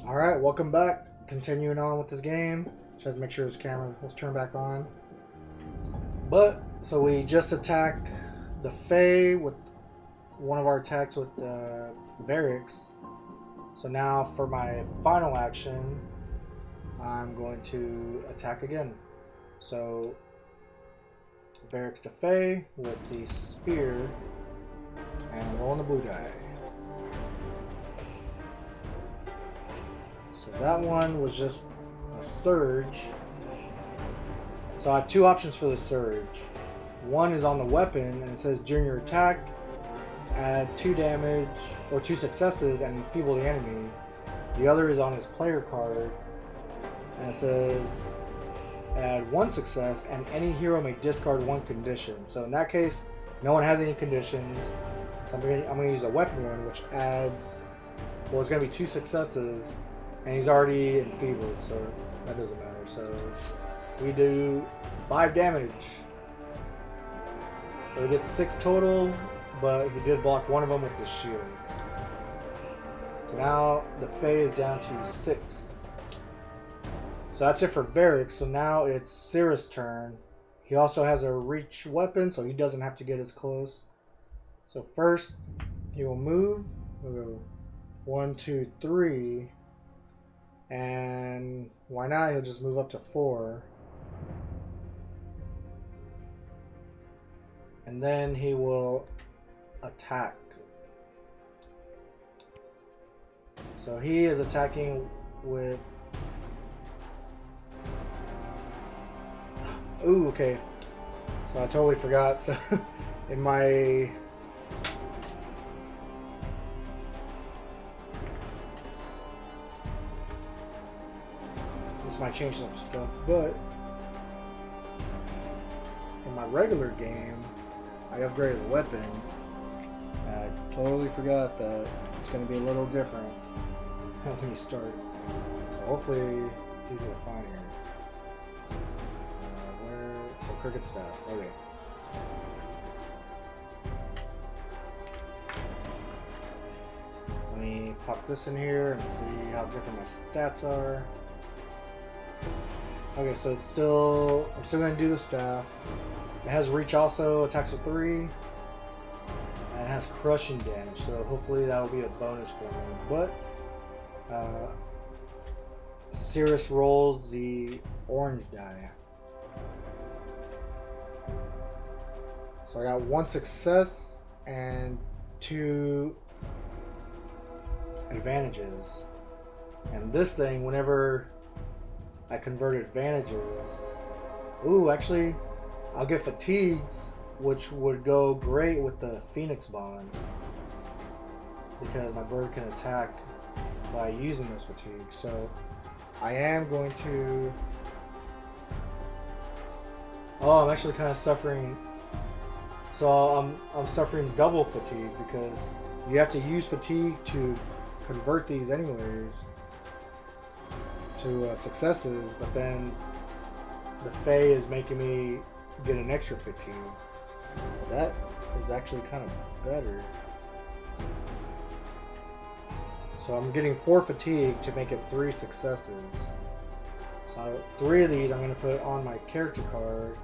Alright, welcome back. Continuing on with this game. Just have to make sure this camera was turned back on. So we just attack the Fae with one of our attacks with the Varix. So now for my final action, I'm going to attack again. So Varix to Fae with the spear and roll on the blue die. So that one was just a surge. So I have two options for the surge. One is on the weapon, and it says during your attack, add 2 damage or 2 successes and enfeeble the enemy. The other is on his player card, and it says add 1 success, and any hero may discard 1 condition. So in that case, no one has any conditions. So I'm going to use a weapon one, which adds, well, it's going to be 2 successes. And he's already enfeebled, so that doesn't matter. So we do 5 damage. So we get 6 total, but he did block one of them with his shield. So now the Fae is down to 6. So that's it for Varix. So now it's Cirrus' turn. He also has a reach weapon, so he doesn't have to get as close. So first, he will move. We'll go 1, 2, 3. And why not? He'll just move up to 4. And then he will attack. So he is attacking with... Ooh, okay. So I totally forgot. So in my... This might change some stuff, but in my regular game, I upgraded the weapon. I totally forgot that it's going to be a little different when you start. So hopefully, it's easy to find here. So cricket staff. Okay. Let me pop this in here and see how different my stats are. Okay, so it's still, I'm still going to do the staff. It has reach also, attacks with 3. And it has crushing damage, so hopefully that'll be a bonus for me. But, Cirrus rolls the orange die. So I got 1 success and 2 advantages. And this thing, whenever I convert advantages. Ooh, actually, I'll get fatigues, which would go great with the Phoenix Bond. Because my bird can attack by using those fatigues. So, I am going to... Oh, I'm actually kind of suffering... So, I'm suffering double fatigue because you have to use fatigue to convert these anyways. To successes, but then the Fae is making me get an extra fatigue. That is actually kind of better. So I'm getting 4 fatigue to make it 3 successes. So 3 of these I'm going to put on my character card,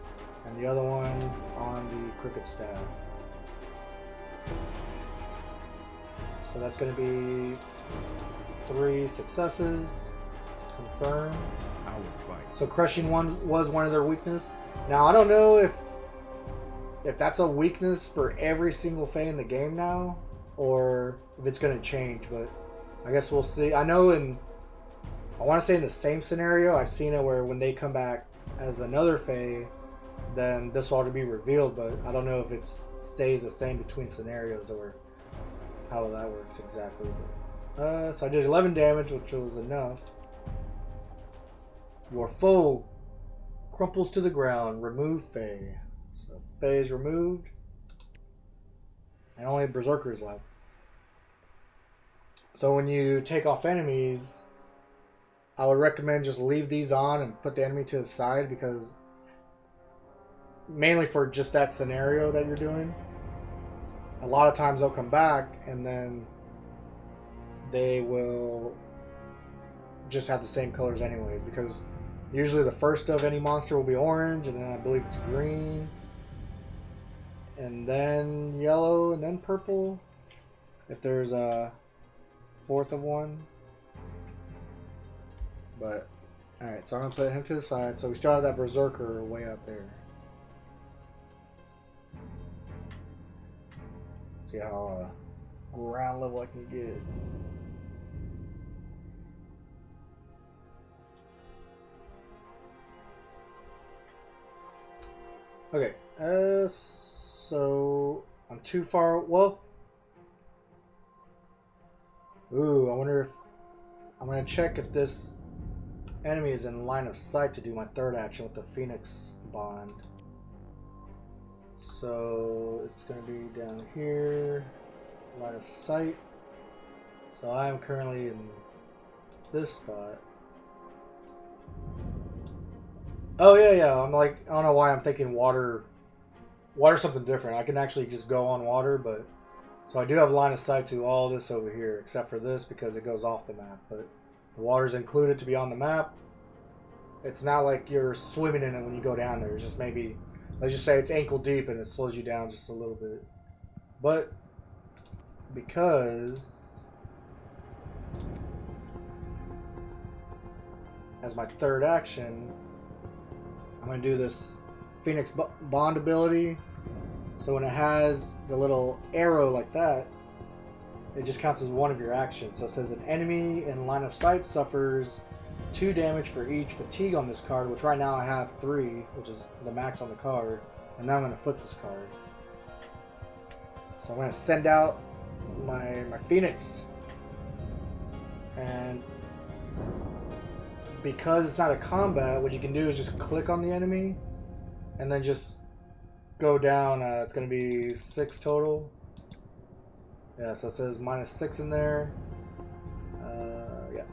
and the other one on the cricket staff. So that's going to be 3 successes. Confirm. I will fight. So crushing one was one of their weakness. Now I don't know if that's a weakness for every single Fae in the game now, or if it's going to change. But I guess we'll see. I know I want to say in the same scenario, I've seen it where when they come back as another Fae, then this ought to be revealed. But I don't know if it stays the same between scenarios or how that works exactly. But, so I did 11 damage, which was enough. Your foe crumples to the ground. Remove Fae. So Fae is removed. And only Berserker is left. So when you take off enemies, I would recommend just leave these on and put the enemy to the side, because mainly for just that scenario that you're doing. A lot of times they'll come back and then they will just have the same colors anyways, because usually the first of any monster will be orange, and then I believe it's green, and then yellow, and then purple, if there's a fourth of one. But, alright, so I'm going to put him to the side. So we still have that Berserker way up there. See how ground level I can get. Okay, so I'm too far. Well, ooh, I wonder if I'm gonna check if this enemy is in line of sight to do my third action with the Phoenix Bond. So it's gonna be down here, line of sight. So I am currently in this spot. Oh yeah. I'm like, I don't know why I'm thinking water. Water's something different. I can actually just go on water, but so I do have line of sight to all this over here, except for this because it goes off the map. But the water's included to be on the map. It's not like you're swimming in it when you go down there. It's just maybe, let's just say it's ankle deep and it slows you down just a little bit. But because as my third action, I'm going to do this Phoenix Bond ability. So when it has the little arrow like that, it just counts as one of your actions. So it says an enemy in line of sight suffers 2 damage for each fatigue on this card, which right now I have 3, which is the max on the card. And now I'm going to flip this card. So I'm going to send out my Phoenix. And because it's not a combat, what you can do is just click on the enemy and then just go down. It's going to be 6 total. Yeah, so it says -6 in there. Yeah.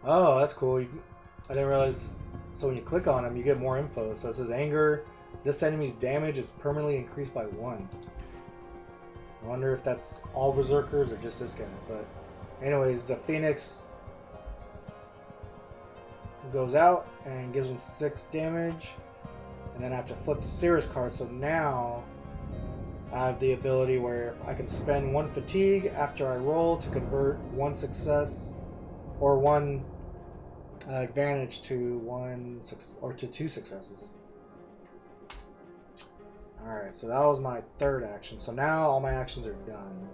Oh, that's cool. I didn't realize. So when you click on him, you get more info. So it says anger. This enemy's damage is permanently increased by 1. I wonder if that's all Berserkers or just this guy. But anyways, the Phoenix goes out and gives him 6 damage. And then I have to flip the Cirrus card. So now I have the ability where I can spend 1 fatigue after I roll to convert 1 success or 1 advantage to 1 or to 2 successes. Alright, so that was my third action. So now all my actions are done.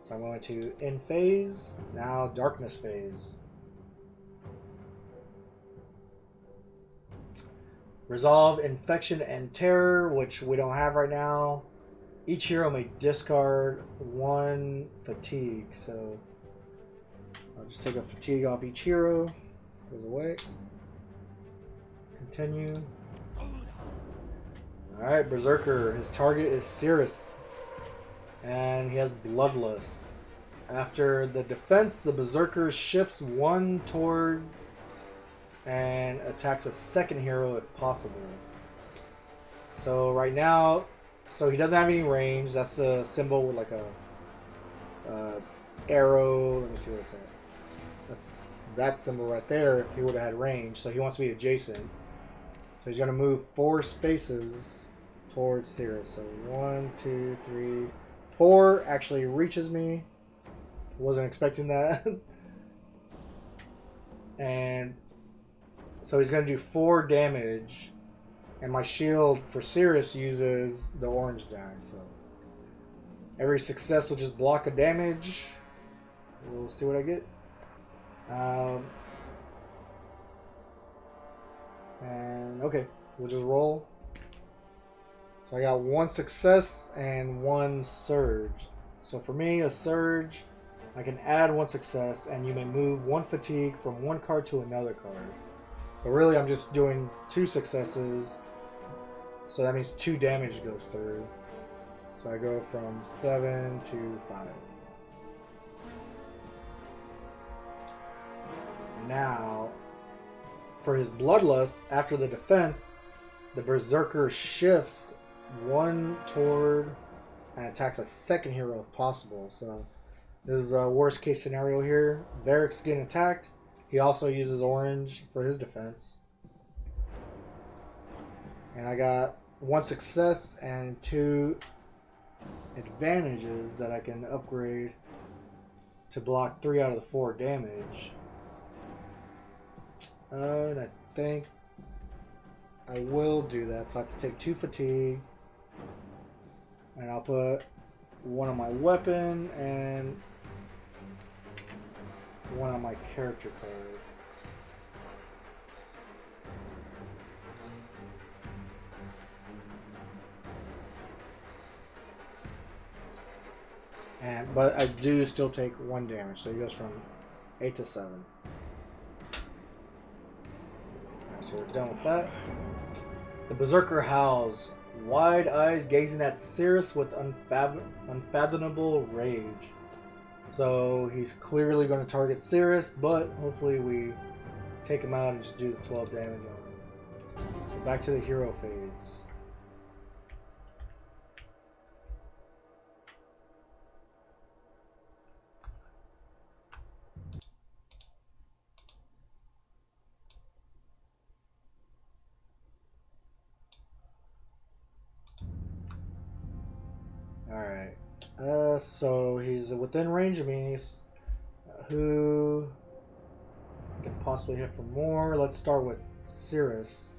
So I'm going to end phase, now darkness phase. Resolve infection and terror, which we don't have right now. Each hero may discard 1 fatigue. So I'll just take a fatigue off each hero. Goes away. Continue. Alright, Berserker. His target is Cirrus. And he has Bloodlust. After the defense, the Berserker shifts 1 toward and attacks a second hero if possible. So right now, so he doesn't have any range. That's a symbol with like a arrow. Let me see what it's at. That's that symbol right there if he would have had range. So he wants to be adjacent. So he's going to move 4 spaces towards Cirrus. So 1, 2, 3, 4 actually reaches me. Wasn't expecting that. And so he's going to do 4 damage. And my shield for Cirrus uses the orange die. So every success will just block a damage. We'll see what I get. And okay, we'll just roll. So I got 1 success and 1 surge. So for me, a surge, I can add 1 success, and you may move 1 fatigue from 1 card to another card. So really, I'm just doing 2 successes. So that means 2 damage goes through. So I go from 7 to 5. Now, for his Bloodlust, after the defense, the Berserker shifts 1 toward and attacks a second hero if possible. So this is a worst case scenario here. Varric's getting attacked. He also uses orange for his defense. And I got 1 success and 2 advantages that I can upgrade to block 3 out of the 4 damage. And I think I will do that. So I have to take 2 fatigue. And I'll put 1 on my weapon and 1 on my character card. But I do still take 1 damage, so it goes from 8 to 7. Alright, so we're done with that. The Berserker howls, wide eyes gazing at Cirrus with unfathomable rage. So he's clearly going to target Cirrus, but hopefully we take him out and just do the 12 damage on him. So back to the hero phase. Alright. So he's within range of me. Who can possibly hit for more? Let's start with Cirrus.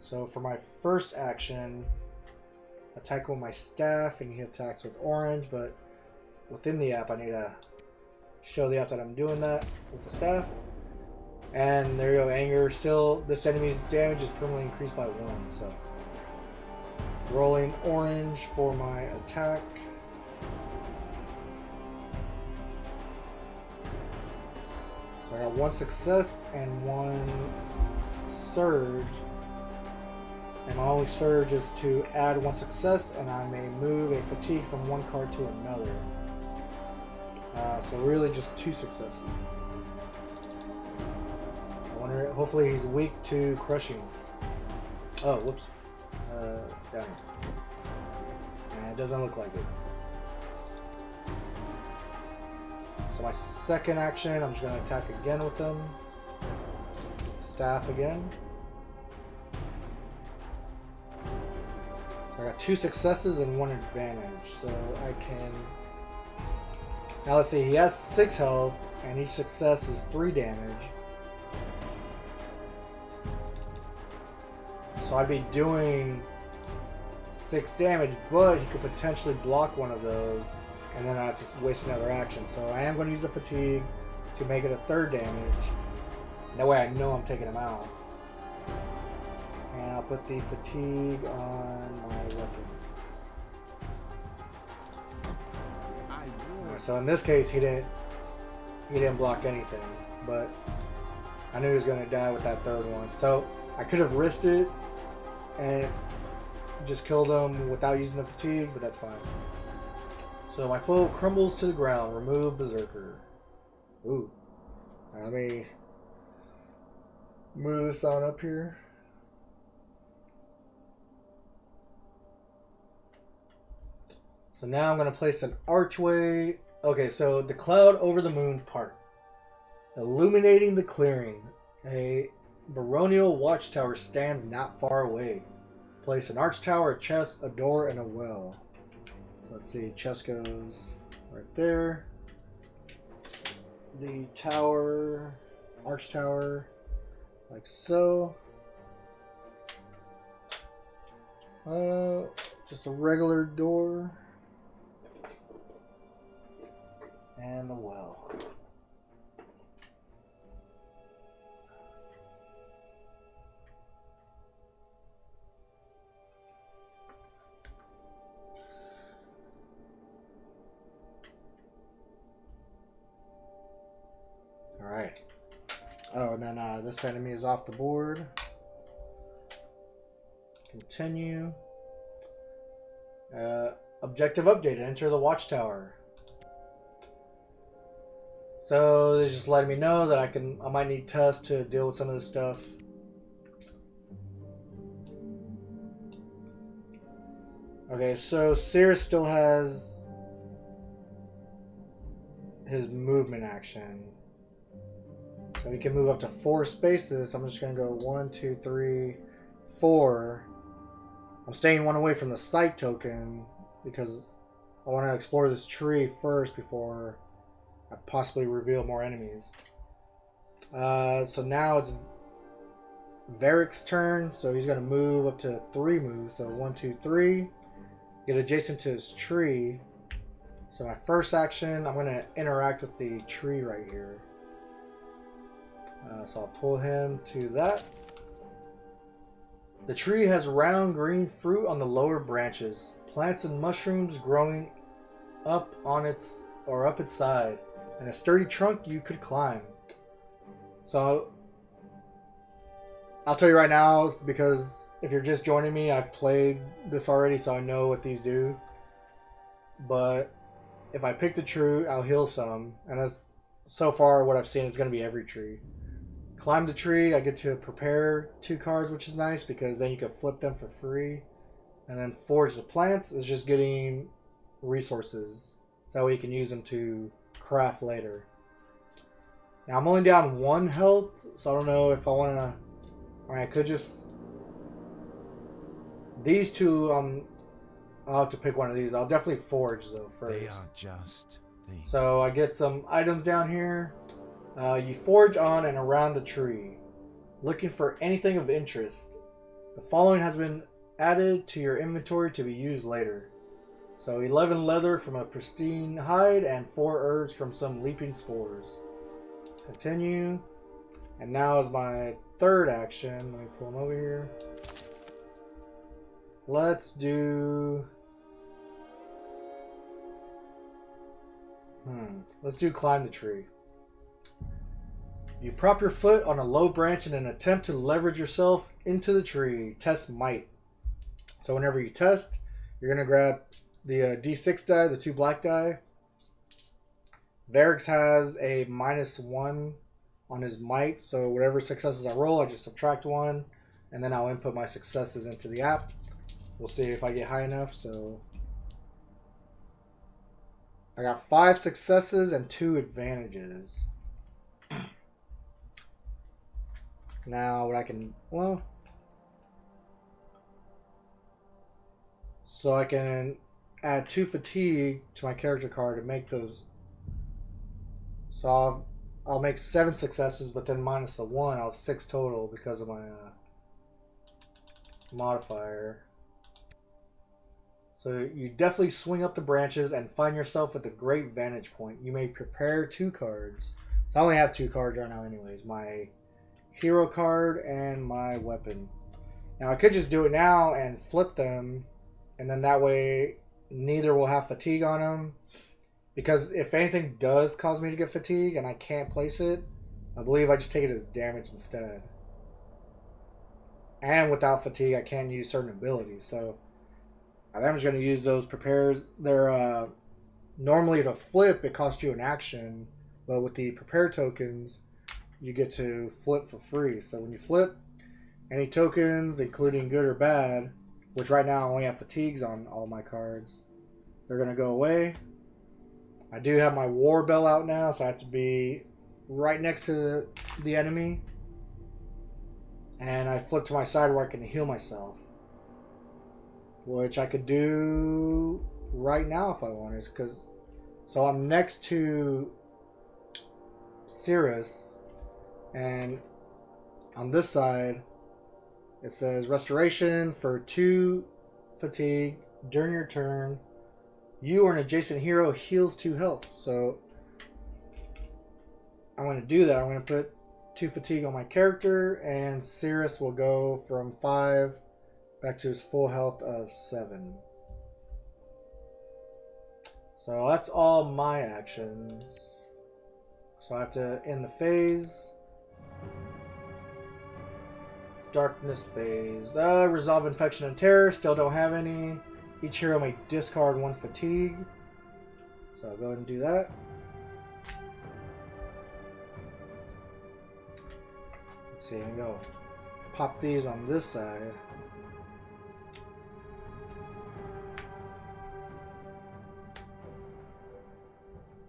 So for my first action, attack with my staff, and he attacks with orange, but within the app I need to show the app that I'm doing that with the staff. And there you go, anger. Still, this enemy's damage is permanently increased by 1, so rolling orange for my attack. So I got 1 success and 1 surge. And my only surge is to add 1 success, and I may move a fatigue from 1 card to another. So really just 2 successes. I wonder, hopefully he's weak to crushing. Oh, whoops. Down here. And it doesn't look like it. So my second action, I'm just going to attack again with them. Staff again. I got 2 successes and 1 advantage, so I can... Now let's see, he has 6 health, and each success is 3 damage. So I'd be doing 6 damage, but he could potentially block 1 of those, and then I have to waste another action. So I am going to use the fatigue to make it a 3rd damage. That way I know I'm taking him out. And I'll put the fatigue on my weapon. So in this case, he didn't block anything, but I knew he was going to die with that 3rd one. So I could have risked it and just killed him without using the fatigue, but that's fine. So my foe crumbles to the ground. Remove Berserker. Ooh. Let me move this on up here. So now I'm going to place an archway. Okay, so the cloud over the moon part. Illuminating the clearing. A baronial watchtower stands not far away. Place an arch tower, a chest, a door, and a well. So let's see, chest goes right there. The tower, arch tower, like so. Just a regular door. And the well. Alright. Oh, and then this enemy is off the board. Continue. Objective updated. Enter the watchtower. So they're just letting me know that I might need Tusk to deal with some of this stuff. Okay, so Cirrus still has his movement action. So he can move up to 4 spaces. So I'm just going to go 1, 2, 3, 4. I'm staying 1 away from the sight token because I want to explore this tree first before I possibly reveal more enemies. So now it's Varric's turn. So he's going to move up to 3 moves. So 1, 2, 3. Get adjacent to his tree. So my first action, I'm going to interact with the tree right here. So I'll pull him to that. The tree has round green fruit on the lower branches, plants and mushrooms growing up on its side, and a sturdy trunk you could climb. So I'll tell you right now, because if you're just joining me, I've played this already, so I know what these do. But if I pick the tree, I'll heal some, and that's so far what I've seen is going to be every tree. Climb the tree, I get to prepare 2 cards, which is nice because then you can flip them for free. And then forge the plants is just getting resources. So that way you can use them to craft later. Now I'm only down 1 health, so I don't know if I want to... I could just... These 2, I'll have to pick one of these. I'll definitely forge though first. They are just things. So I get some items down here. You forge on and around the tree, looking for anything of interest. The following has been added to your inventory to be used later. So 11 leather from a pristine hide and 4 herbs from some leaping spores. Continue. And now is my third action. Let me pull them over here. Let's do... Let's do climb the tree. You prop your foot on a low branch in an attempt to leverage yourself into the tree. Test might. So whenever you test, you're going to grab the D6 die, the 2 black die. Varric's has a -1 on his might, so whatever successes I roll, I just subtract 1, and then I'll input my successes into the app. We'll see if I get high enough. So I got 5 successes and 2 advantages. Now what I can, well, so I can add 2 fatigue to my character card and make those. So I'll make 7 successes, but then minus the 1, I'll have 6 total because of my modifier. So you definitely swing up the branches and find yourself at the great vantage point. You may prepare 2 cards. So I only have 2 cards right now anyways. My hero card and my weapon. Now I could just do it now and flip them, and then that way neither will have fatigue on them, because if anything does cause me to get fatigue and I can't place it, I believe I just take it as damage instead. And without fatigue I can use certain abilities, so I think I'm just going to use those prepares. They're normally to flip it costs you an action, but with the prepare tokens you get to flip for free. So when you flip, any tokens, including good or bad, which right now I only have fatigues on all my cards, they're going to go away. I do have my war bell out now, so I have to be right next to the enemy. And I flip to my side where I can heal myself, which I could do right now if I wanted. So I'm next to Cirrus. And on this side, it says restoration for 2 fatigue during your turn. You or an adjacent hero heals 2 health. So I'm going to do that. I'm going to put 2 fatigue on my character, and Cirrus will go from 5 back to his full health of 7. So that's all my actions. So I have to end the phase. Darkness phase. Resolve infection and terror. Still don't have any. Each hero may discard 1 fatigue. So I'll go ahead and do that. Let's see. I'm going to pop these on this side.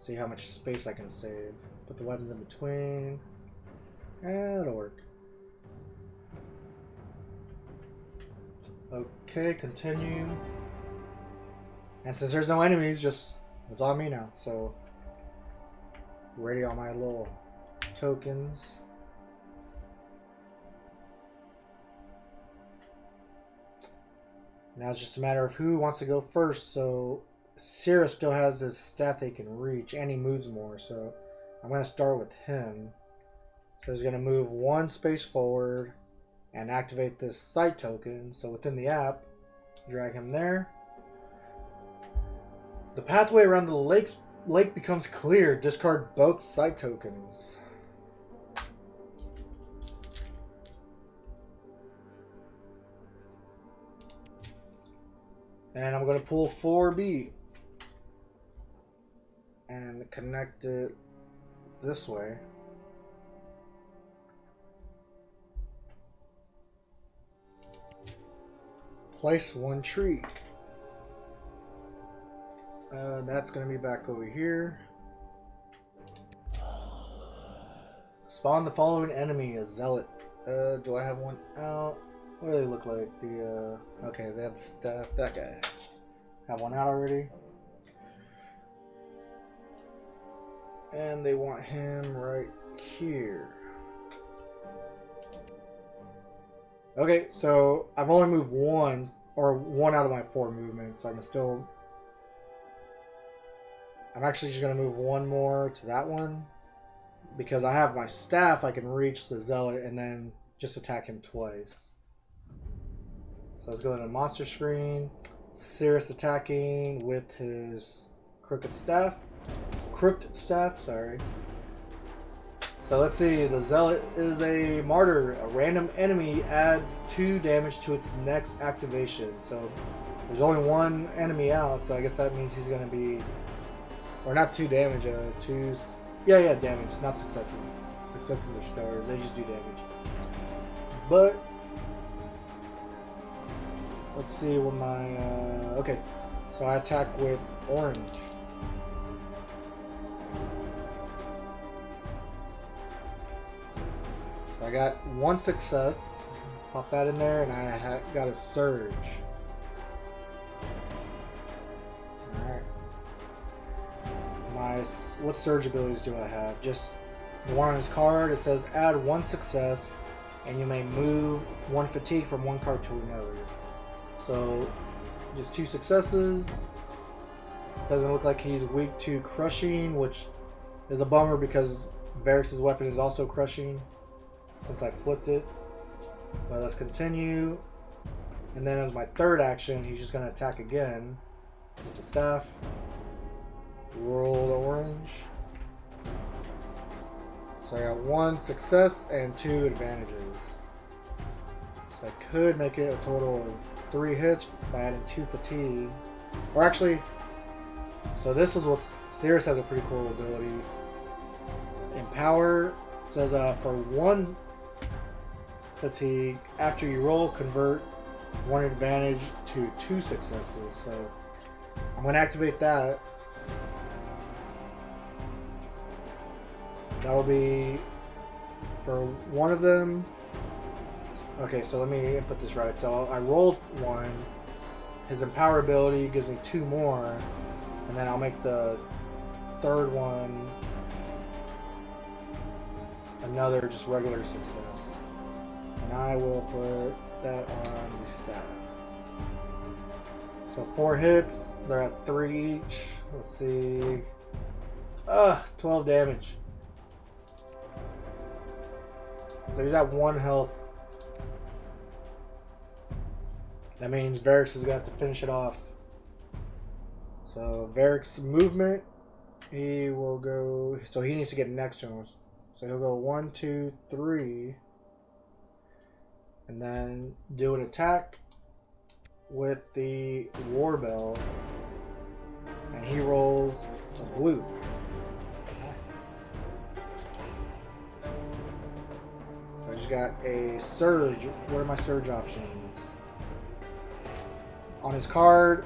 See how much space I can save. Put the weapons in between. And it'll work. Okay, continue. And since there's no enemies, just it's on me now. So ready all my little tokens. Now it's just a matter of who wants to go first. So Sierra still has his staff they can reach, and he moves more. So I'm going to start with him. So he's going to move one space forward and activate this sight token. So within the app, drag him there. The pathway around the lake becomes clear. Discard both sight tokens. And I'm going to pull 4B and connect it this way. Place one tree. That's going to be back over here. Spawn the following enemy, a zealot. Do I have one out? What do they look like? Okay, they have the staff. That guy. Have one out already. And they want him right here. Okay, so I've only moved one out of my 4 movements. So I can still... I'm actually just going to move one more to that one. Because I have my staff, I can reach the zealot and then just attack him twice. So let's go into monster screen. Sirius attacking with his crooked staff, sorry. So let's see, the zealot is a martyr. A random enemy adds 2 damage to its next activation. So there's only one enemy out, so I guess that means he's going to be, or not 2 damage, 2, yeah, damage, not successes. Successes are stars, they just do damage. But let's see what my, okay, so I attack with orange. So I got 1 success, pop that in there, and I got a surge. Alright. What surge abilities do I have? Just the one on his card, it says add 1 success, and you may move 1 fatigue from one card to another. So, just 2 successes. Doesn't look like he's weak to crushing, which is a bummer because Varrix's weapon is also crushing since I flipped it. But let's continue. And then as my 3rd action, he's just going to attack again with the staff. Roll the orange. So I got 1 success and 2 advantages. So I could make it a total of 3 hits by adding 2 fatigue. Or actually, so this is what Sirius has a pretty cool ability. Empower says for 1 fatigue, after you roll, convert 1 advantage to 2 successes. So I'm going to activate that. That will be for one of them. Okay, so let me input this right. So I rolled 1. His empower ability gives me 2 more. And then I'll make the 3rd one another just regular success. And I will put that on the staff. So 4 hits. They're at 3 each. Let's see. 12 damage. So he's at 1 health. That means Varrix is going to have to finish it off. So Varrix's movement, he will go, so he needs to get next to him. So he'll go 1, 2, 3. And then do an attack with the War Bell. And he rolls a blue. I just got a surge. What are my surge options? On his card,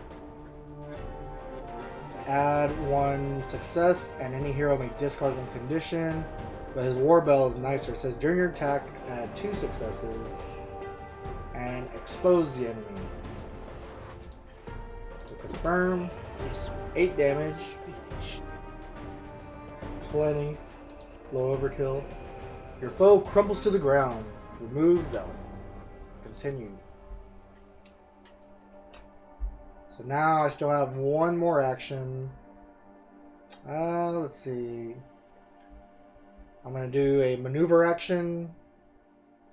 add 1 success, and any hero may discard 1 condition. But his war bell is nicer. It says during your attack, add 2 successes and expose the enemy. So confirm. 8 damage. Plenty. Low overkill. Your foe crumbles to the ground. Remove zealot. Continue. So now I still have 1 more action. Let's see. I'm going to do a maneuver action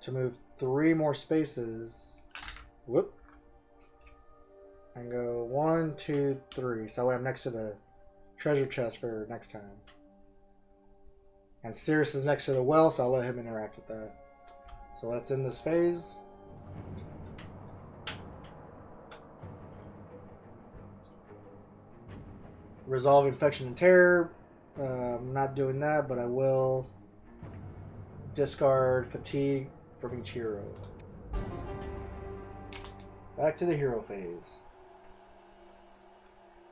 to move 3 more spaces. Whoop. And go 1, 2, 3. So I'm next to the treasure chest for next time. And Sirius is next to the well, so I'll let him interact with that. So let's end this phase. Resolve Infection and Terror. I'm not doing that, but I will discard Fatigue from each hero. Back to the hero phase.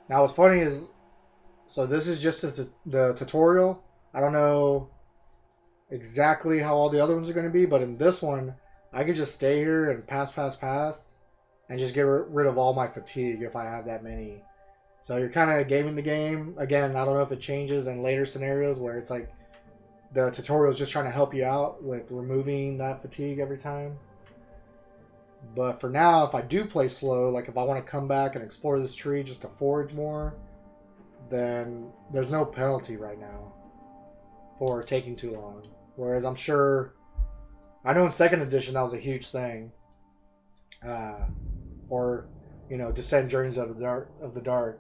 Now what's funny is, so this is just the tutorial. I don't know exactly how all the other ones are going to be, but in this one, I can just stay here and pass, and just get rid of all my fatigue if I have that many. So you're kind of gaming the game. Again, I don't know if it changes in later scenarios where it's like the tutorial is just trying to help you out with removing that fatigue every time. But for now, if I do play slow, like if I want to come back and explore this tree just to forage more, then there's no penalty right now for taking too long. Whereas I'm sure, I know in 2nd edition that was a huge thing. Or, you know, Descent Journeys of the Dark,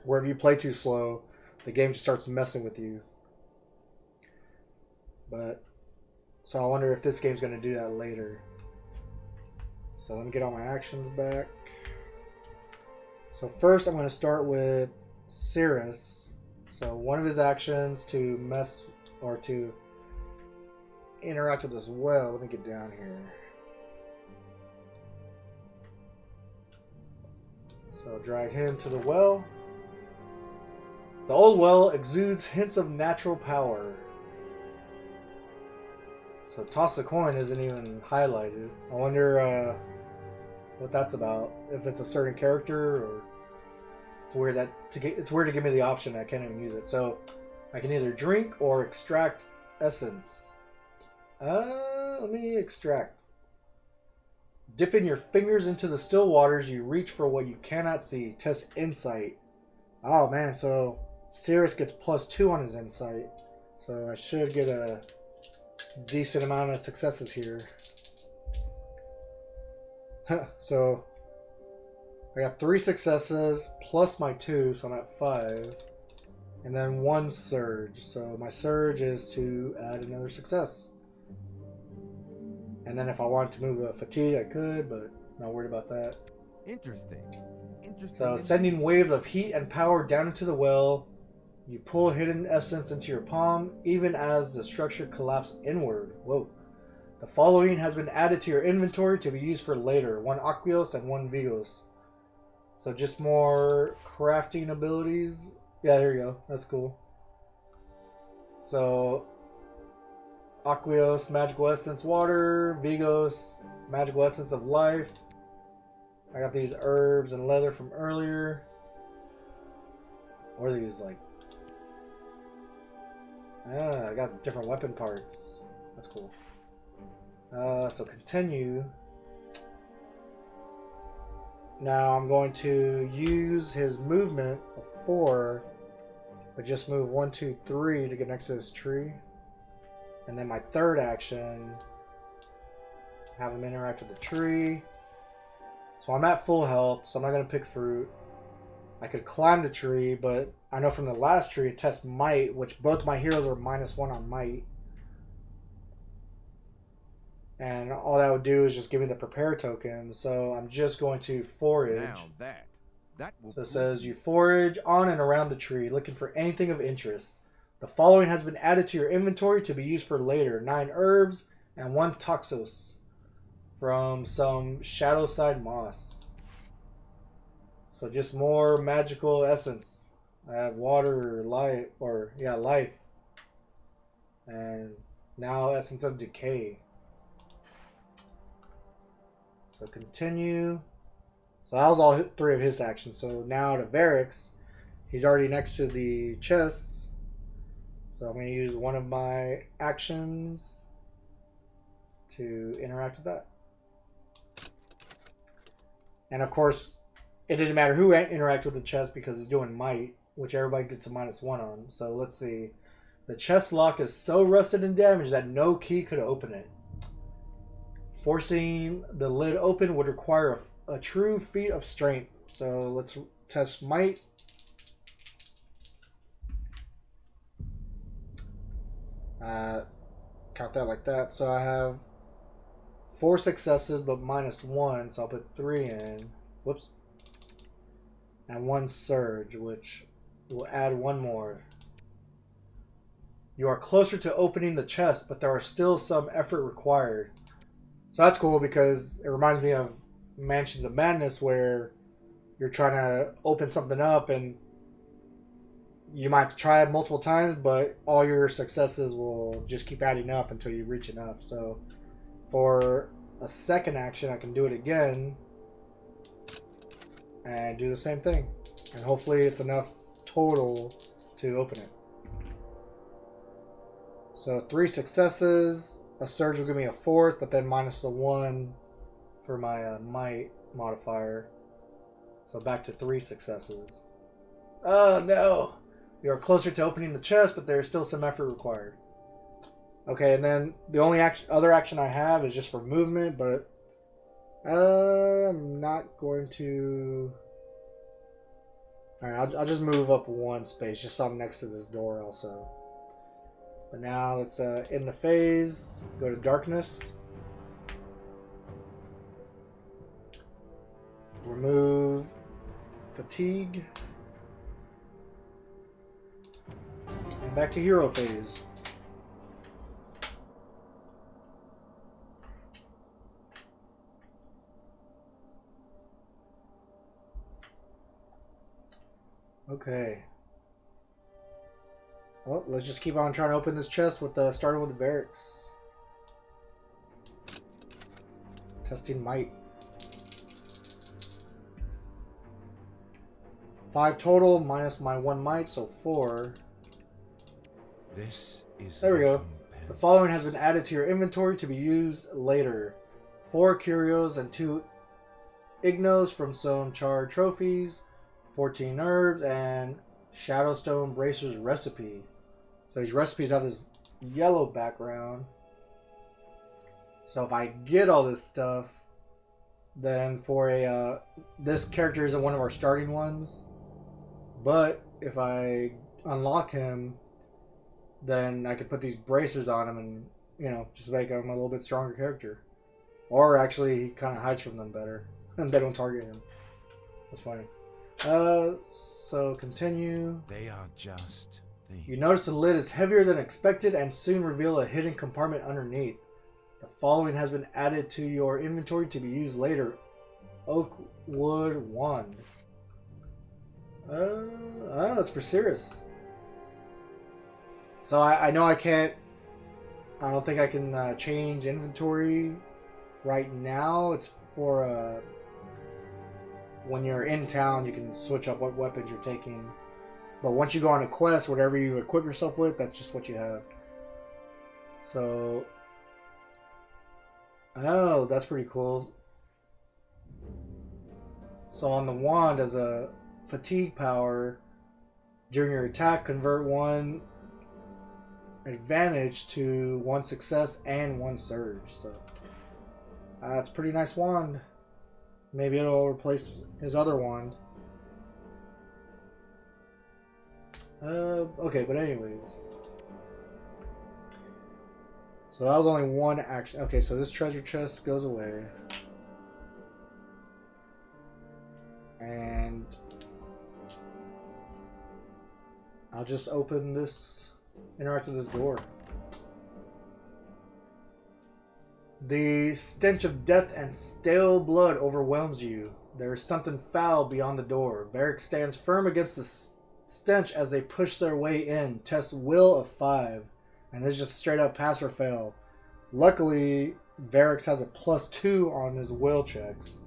where if you play too slow, the game just starts messing with you. But, so I wonder if this game's going to do that later. So let me get all my actions back. So first I'm going to start with Cirrus. So one of his actions to mess or to interact with this well. Let me get down here. So drag him to the well. The old well exudes hints of natural power. So toss a coin isn't even highlighted. I wonder what that's about. If it's a certain character, or it's weird that it's weird to give me the option. I can't even use it. So I can either drink or extract essence. Let me extract. Dipping your fingers into the still waters, you reach for what you cannot see. Test insight. Oh man, so Sirius gets +2 on his insight. So I should get a decent amount of successes here. So I got 3 successes plus my 2, so I'm at 5. And then 1 surge. So my surge is to add another success. And then if I wanted to move a fatigue, I could, but not worried about that. Interesting. So sending waves of heat and power down into the well. You pull hidden essence into your palm, even as the structure collapses inward. Whoa. The following has been added to your inventory to be used for later. 1 Aqueous and 1 Vigos. So just more crafting abilities. Yeah, there you go. That's cool. So Aqueous, Magical Essence Water. Vigos, Magical Essence of Life. I got these herbs and leather from earlier. What are these like? I got different weapon parts. That's cool. So continue. Now I'm going to use his movement of 4, but just move 1, 2, 3 to get next to this tree. And then my 3rd action, have him interact with the tree. So I'm at full health, so I'm not going to pick fruit. I could climb the tree, but I know from the last tree it tests might, which both my heroes are -1 on might. And all that would do is just give me the prepare token. So I'm just going to forage. Now that will So it says you forage on and around the tree, looking for anything of interest. The following has been added to your inventory to be used for later. 9 herbs and 1 toxos from some Shadowside moss. So just more magical essence. I have water, life, or yeah, life. And now Essence of Decay. So continue. So that was all three of his actions. So now to Varix. He's already next to the chests. So I'm going to use one of my actions to interact with that. And of course, it didn't matter who interacted with the chest because it's doing might, which everybody gets a -1 on. So let's see. The chest lock is so rusted and damaged that no key could open it. Forcing the lid open would require a true feat of strength. So let's test might. Count that like that. So I have 4 successes but -1. So I'll put 3 in. Whoops. And 1 surge, which will add 1 more. You are closer to opening the chest, but there are still some effort required. So that's cool because it reminds me of Mansions of Madness where you're trying to open something up and you might have to try it multiple times, but all your successes will just keep adding up until you reach enough. So for a second action, I can do it again and do the same thing. And hopefully it's enough total to open it. So 3 successes. A surge will give me a 4th, but then -1 for my might modifier. So back to 3 successes. Oh no! You are closer to opening the chest, but there is still some effort required. Okay, and then the only other action I have is just for movement, but I'm not going to... Alright, I'll just move up 1 space, just so I'm next to this door also. But now let's end the phase, go to darkness. Remove fatigue. And back to hero phase. Okay. Well, let's just keep on trying to open this chest with starting with the Varix. Testing might. 5 total minus my 1 might, so 4. This is there we go. The following has been added to your inventory to be used later. 4 curios and 2 ignos from some charred trophies, 14 herbs, and Shadowstone Bracer's recipe. So these recipes have this yellow background. So if I get all this stuff, then for a this character isn't one of our starting ones. But if I unlock him, then I could put these bracers on him and, you know, just make him a little bit stronger character. Or actually, he kind of hides from them better, and they don't target him. That's funny. So continue. They are just things. You notice the lid is heavier than expected and soon reveal a hidden compartment underneath. The following has been added to your inventory to be used later. Oak wood wand. That's for Cirrus. So I know I can't. I don't think I can change inventory right now. It's for when you're in town, you can switch up what weapons you're taking. But once you go on a quest, whatever you equip yourself with, that's just what you have. So, oh, that's pretty cool. So on the wand, as a fatigue power, during your attack, convert 1 advantage to 1 success and 1 surge. So that's a pretty nice wand. Maybe it'll replace his other wand. Okay, but anyways. So that was only 1 action. Okay, so this treasure chest goes away. And I'll just open this, interact with this door. The stench of death and stale blood overwhelms you. There is something foul beyond the door. Varric stands firm against stench as they push their way in. Test will of 5. And this is just straight up pass or fail. Luckily, Varix has a +2 on his will checks.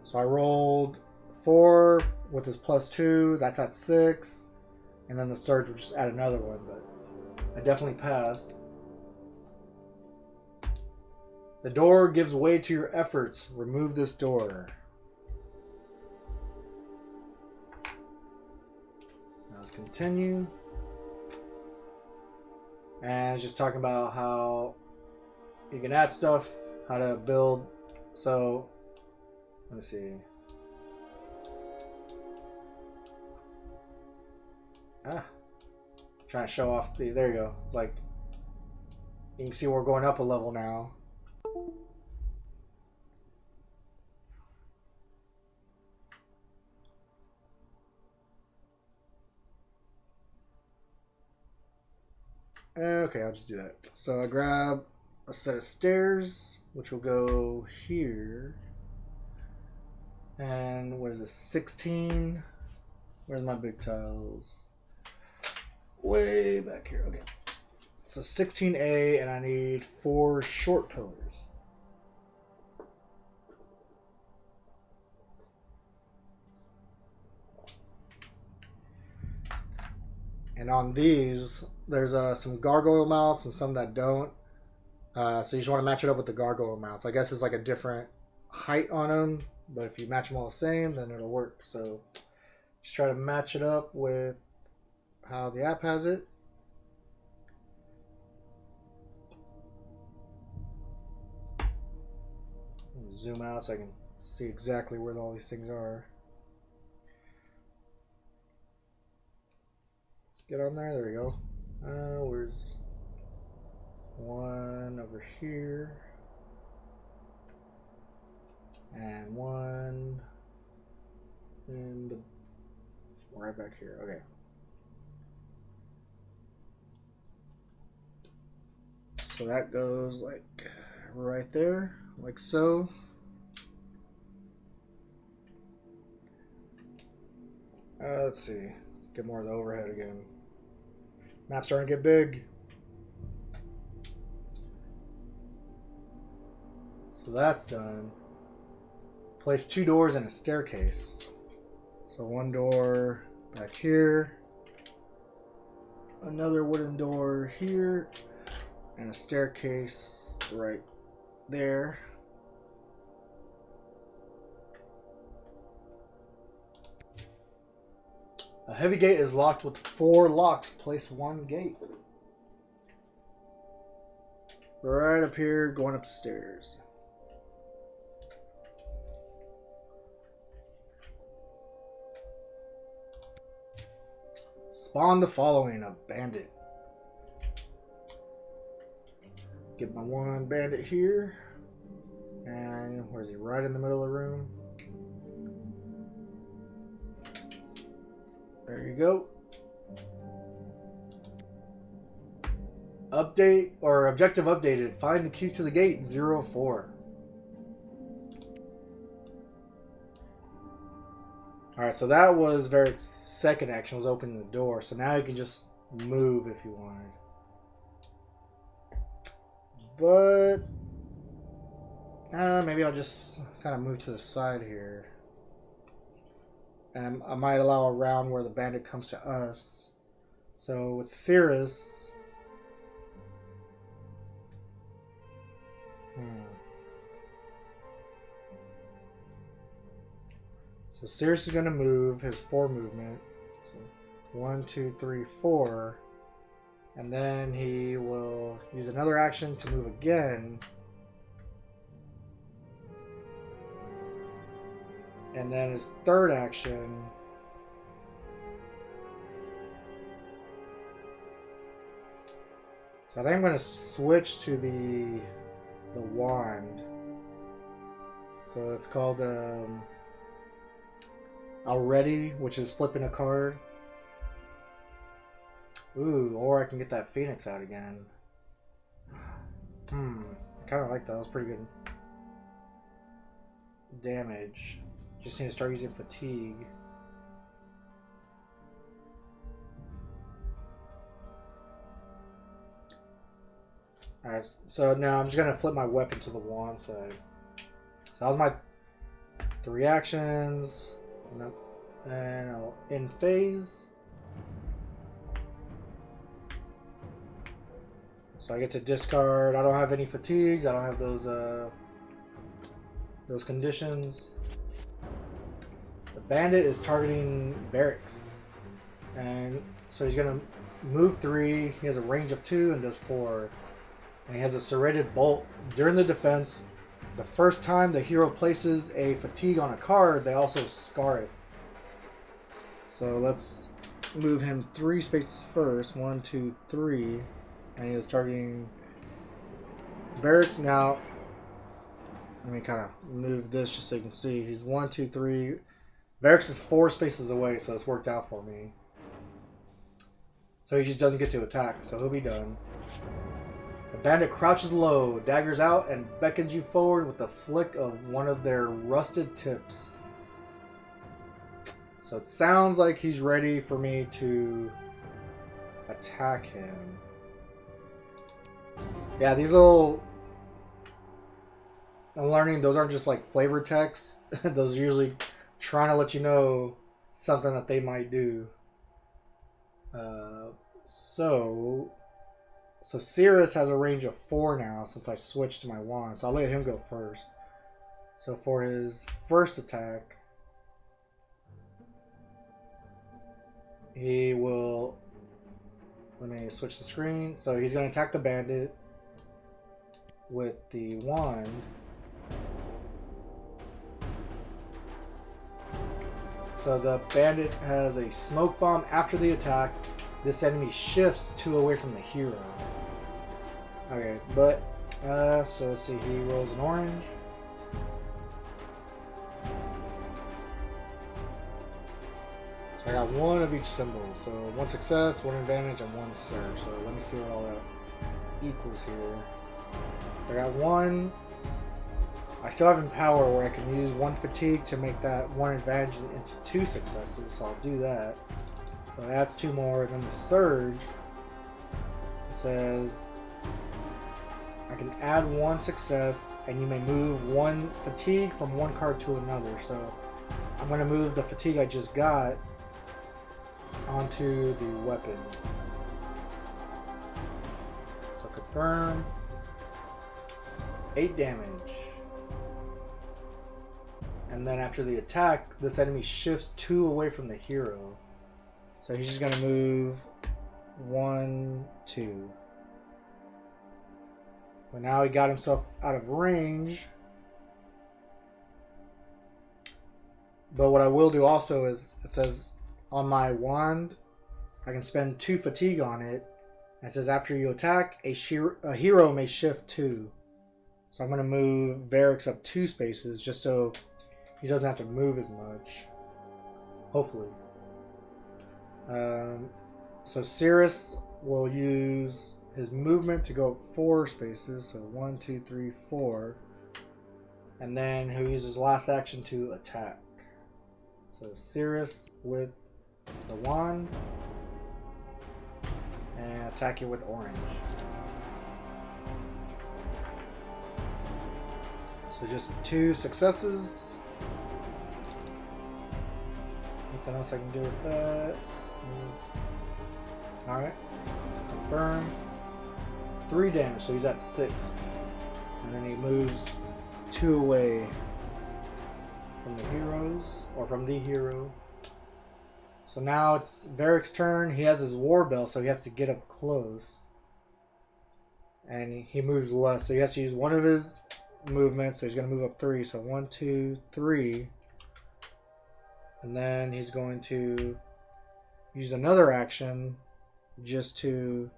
So I rolled 4 with his +2. That's at 6. And then the surge would just add another one. But I definitely passed. The door gives way to your efforts. Remove this door. Now let's continue. And it's just talking about how you can add stuff, how to build. So, let me see. Trying to show off the, there you go. It's like, you can see we're going up a level now. Okay, I'll just do that. So I grab a set of stairs, which will go here. And what is this? 16. Where's my big tiles? Way back here. Okay. So 16A, and I need 4 short pillars. And on these, there's some gargoyle mounts and some that don't. So you just want to match it up with the gargoyle mounts. I guess it's like a different height on them, but if you match them all the same, then it'll work. So just try to match it up with how the app has it. Zoom out so I can see exactly where all these things are. Get on there. There we go. Where's one over here? And one in the right back here. Okay. So that goes like right there, like so. Let's see. Get more of the overhead again. Map's starting to get big. So that's done. Place 2 doors and a staircase. So one door back here. Another wooden door here. And a staircase right there. A heavy gate is locked with 4 locks. Place 1 gate. Right up here, going up the stairs. Spawn the following: a bandit. Get my 1 bandit here. And where is he? Right in the middle of the room. There you go. Update or objective updated. Find the keys to the gate 04. Alright, so that was Varric's second action, was opening the door. So now you can just move if you wanted. But maybe I'll just kind of move to the side here. And I might allow a round where the bandit comes to us. So with Cirrus, so Cirrus is going to move his 4 movement. So 1, 2, 3, 4. And then he will use another action to move again. And then his third action, so I think I'm going to switch to the wand. So it's called Already, which is flipping a card. Ooh, or I can get that Phoenix out again. I kind of like that. That was pretty good. damage. Just need to start using fatigue. Alright, so now I'm just gonna flip my weapon to the wand side. So that was my 3 actions. And I'll end phase. So I get to discard. I don't have any fatigues. I don't have those conditions. The bandit is targeting barracks, and so he's gonna move 3. He has a range of 2 and does 4. And he has a serrated bolt. During the defense, the first time the hero places a fatigue on a card, they also scar it. So let's move him 3 spaces first. 1, 2, 3. And he was targeting barracks. Now, let me kind of move this just so you can see. He's 1, 2, 3. Barracks is 4 spaces away, so it's worked out for me. So he just doesn't get to attack, so he'll be done. The bandit crouches low, daggers out, and beckons you forward with a flick of one of their rusted tips. So it sounds like he's ready for me to attack him. Yeah, these little... I'm learning those aren't just like flavor text. Those are usually trying to let you know something that they might do. So Cirrus has a range of 4 now since I switched to my wand. So I'll let him go first. So for his first attack, he will... Let me switch the screen. So he's going to attack the bandit with the wand. So the bandit has a smoke bomb. After the attack, this enemy shifts 2 away from the hero. Okay, but so let's see. He rolls an orange. So I got 1 of each symbol. So 1 success, 1 advantage, and 1 surge. So let me see what all that equals here. I got 1. I still have Empower where I can use 1 fatigue to make that 1 advantage into 2 successes, so I'll do that. So that's 2 more. And then the surge says I can add 1 success and you may move 1 fatigue from 1 card to another. So I'm going to move the fatigue I just got onto the weapon. So confirm. 8 damage. And then after the attack, this enemy shifts 2 away from the hero. So he's just going to move 1, 2. But now he got himself out of range. But what I will do also is, it says on my wand, I can spend 2 fatigue on it. And it says after you attack, a hero may shift 2. So I'm going to move Varix up 2 spaces just so he doesn't have to move as much. Hopefully. So Cirrus will use his movement to go up 4 spaces. So 1, 2, 3, 4. And then he'll use his last action to attack. So Cirrus with the wand. And attack you with orange. So just 2 successes. Nothing else I can do with that. Alright. So confirm. 3 damage, so he's at 6. And then he moves 2 away from the heroes, or from the hero. So now it's Varric's turn. He has his war bell, so he has to get up close. And he moves less, so he has to use 1 of his movements, so he's going to move up 3. So 1, 2, 3. And then he's going to use another action just to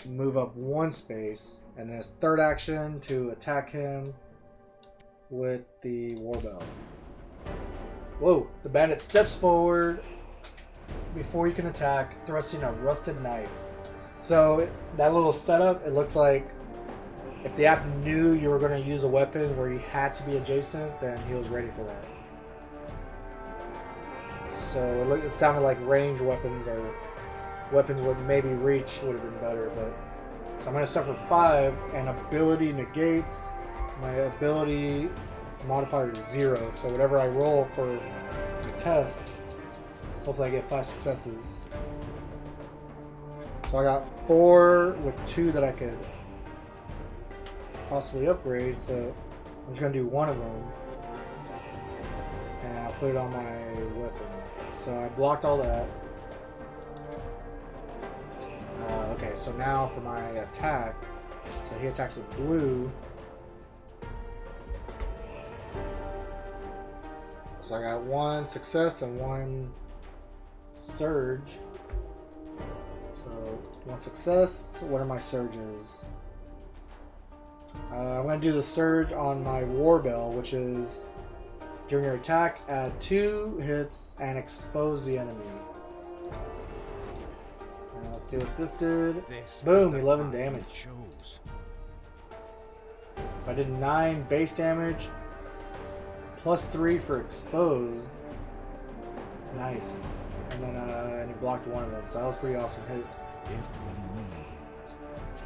move up 1 space. And then his third action to attack him with the war bell. Whoa, the bandit steps forward before he can attack, thrusting a rusted knife. So that little setup, it looks like if the app knew you were going to use a weapon where you had to be adjacent, then he was ready for that. So it sounded like range weapons or weapons with maybe reach would have been better, but so I'm going to suffer 5, and ability negates my ability modifier is 0. So whatever I roll for the test, hopefully I get 5 successes. So I got 4 with 2 that I could possibly upgrade. So I'm just going to do one of them, and I'll put it on my weapon. So I blocked all that. Okay, so now for my attack, so he attacks with blue. So I got 1 success and 1 surge. So 1 success. What are my surges? I'm going to do the surge on my Warbell, which is during your attack, add 2 hits and expose the enemy. And let's see what this did. Boom, 11 damage. So I did 9 base damage, plus 3 for exposed. Nice. And then and he blocked one of them, so that was a pretty awesome hit.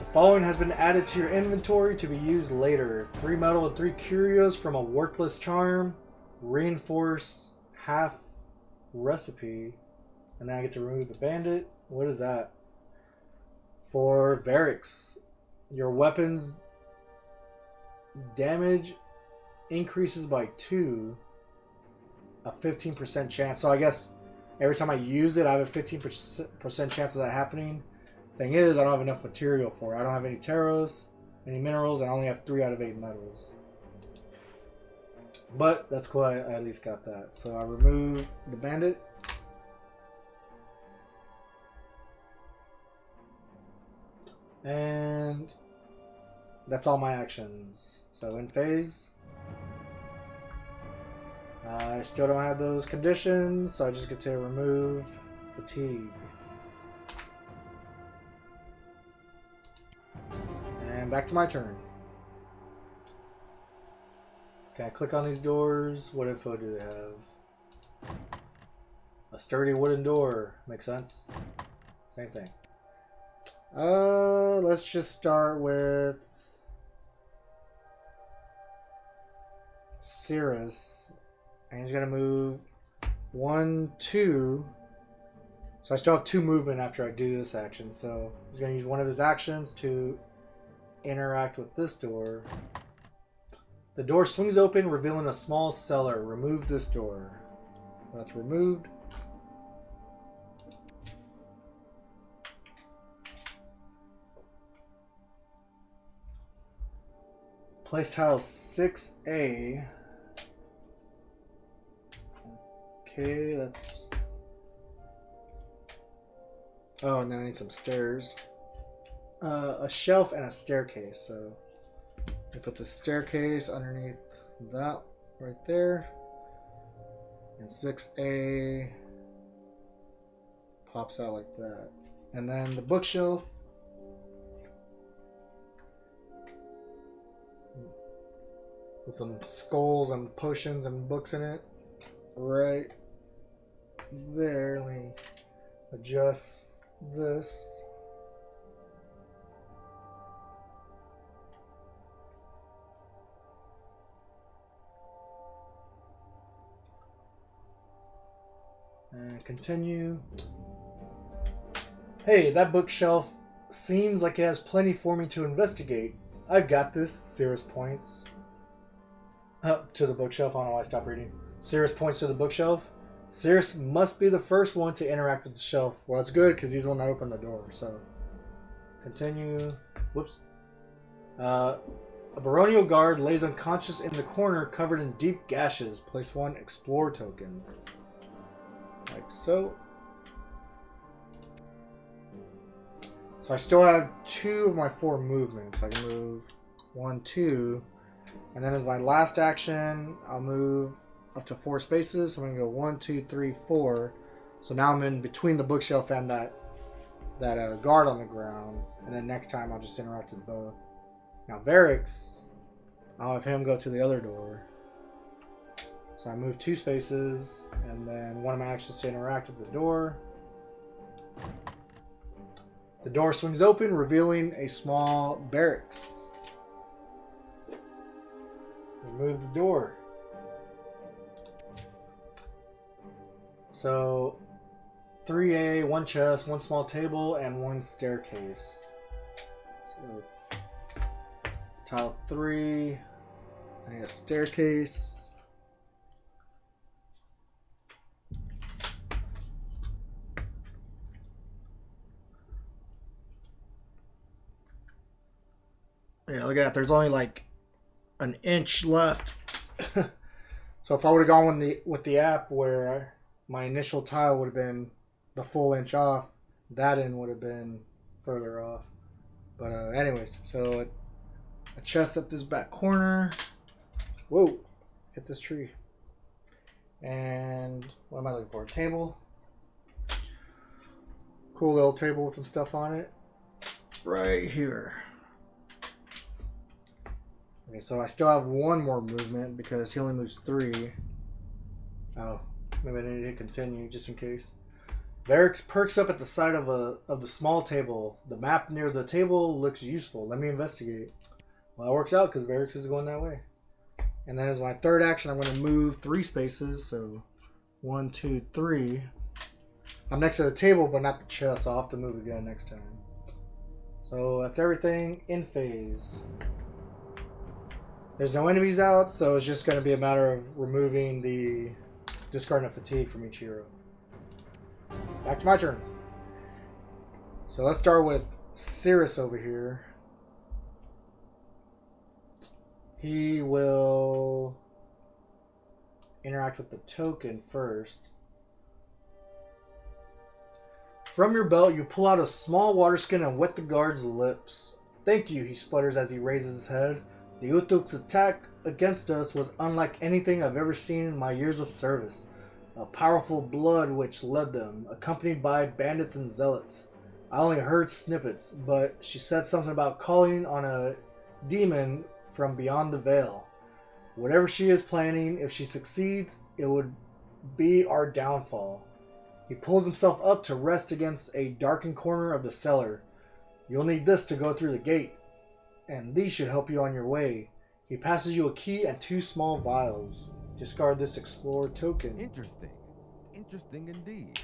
The following has been added to your inventory to be used later. 3 metal and 3 curios from a worthless charm. Reinforce half recipe. And then I get to remove the bandit. What is that? For Varix, your weapon's damage increases by 2. A 15% chance. So I guess every time I use it, I have a 15% chance of that happening. Thing is, I don't have enough material for it. I don't have any taros, any minerals, and I only have 3 out of 8 metals. But that's cool, I at least got that. So I remove the bandit. And that's all my actions. So in phase, I still don't have those conditions, so I just get to remove fatigue. And back to my turn. Can I click on these doors? What info do they have? A sturdy wooden door. Makes sense. Same thing. Let's just start with Cirrus. And he's gonna move 1, 2. So I still have 2 movement after I do this action. So he's gonna use one of his actions to interact with this door. The door swings open, revealing a small cellar. Remove this door. That's removed. Place tile 6A. Okay, that's... Oh, now I need some stairs. A shelf and a staircase, so I put the staircase underneath that right there. And 6A pops out like that. And then the bookshelf with some skulls and potions and books in it. Right there. Let me adjust this. And continue. Hey, that bookshelf seems like it has plenty for me to investigate. I've got this. Cirrus points to the bookshelf. I don't know why I stopped reading. Cirrus points to the bookshelf. Cirrus must be the first one to interact with the shelf. Well, that's good because he's the one that opened the door. So, continue. Whoops. A baronial guard lays unconscious in the corner, covered in deep gashes. Place 1 explore token. Like so. So I still have 2 of my 4 movements. I can move 1, 2. And then as my last action, I'll move up to 4 spaces. So I'm going to go 1, 2, 3, 4. So now I'm in between the bookshelf and that guard on the ground. And then next time I'll just interact with both. Now Varix, I'll have him go to the other door. So I move 2 spaces, and then one of my actions to interact with the door. The door swings open, revealing a small barracks. Remove the door. So 3A, 1 chest, 1 small table, and 1 staircase. So tile 3. I need a staircase. Yeah, look at that. There's only like an inch left. So if I would have gone with the app where my initial tile would have been the full inch off, that end would have been further off. But anyways, so a chest up this back corner. Whoa, hit this tree. And what am I looking for? A table. Cool little table with some stuff on it. Right here. Okay, so I still have 1 more movement because he only moves 3. Oh, maybe I need to hit continue just in case. Varix perks up at the side of the small table. The map near the table looks useful. Let me investigate. Well, that works out because Varix is going that way. And then as my third action, I'm going to move 3 spaces. So 1, 2, 3. I'm next to the table, but not the chest. So I'll have to move again next time. So that's everything in phase. There's no enemies out, so it's just going to be a matter of removing the discarding of fatigue from each hero. Back to my turn. So let's start with Cirrus over here. He will interact with the token first. From your belt, you pull out a small water skin and wet the guard's lips. Thank you, he sputters as he raises his head. The Utuk's attack against us was unlike anything I've ever seen in my years of service. A powerful blood which led them, accompanied by bandits and zealots. I only heard snippets, but she said something about calling on a demon from beyond the veil. Whatever she is planning, if she succeeds, it would be our downfall. He pulls himself up to rest against a darkened corner of the cellar. You'll need this to go through the gate, and these should help you on your way. He passes you a key and 2 small vials. Discard this Explorer token. Interesting. Interesting indeed.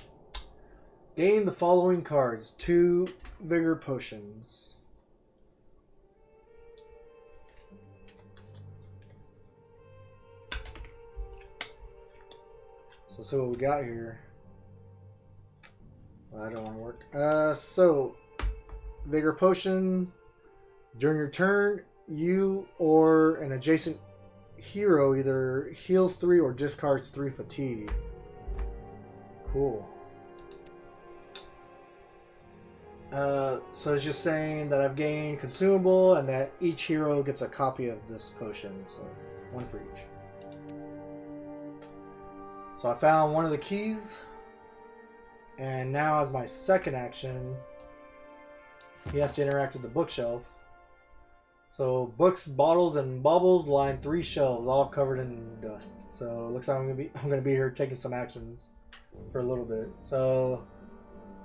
Gain the following cards. 2 Vigor Potions. So let's see what we got here. Well, I don't want to work. So, Vigor Potion. During your turn, you or an adjacent hero either heals 3 or discards 3 fatigue. Cool. So it's just saying that I've gained consumable and that each hero gets a copy of this potion. So 1 for each. So I found one of the keys. And now as my second action, he has to interact with the bookshelf. So books, bottles, and baubles line 3 shelves, all covered in dust. So it looks like I'm gonna be here taking some actions for a little bit. So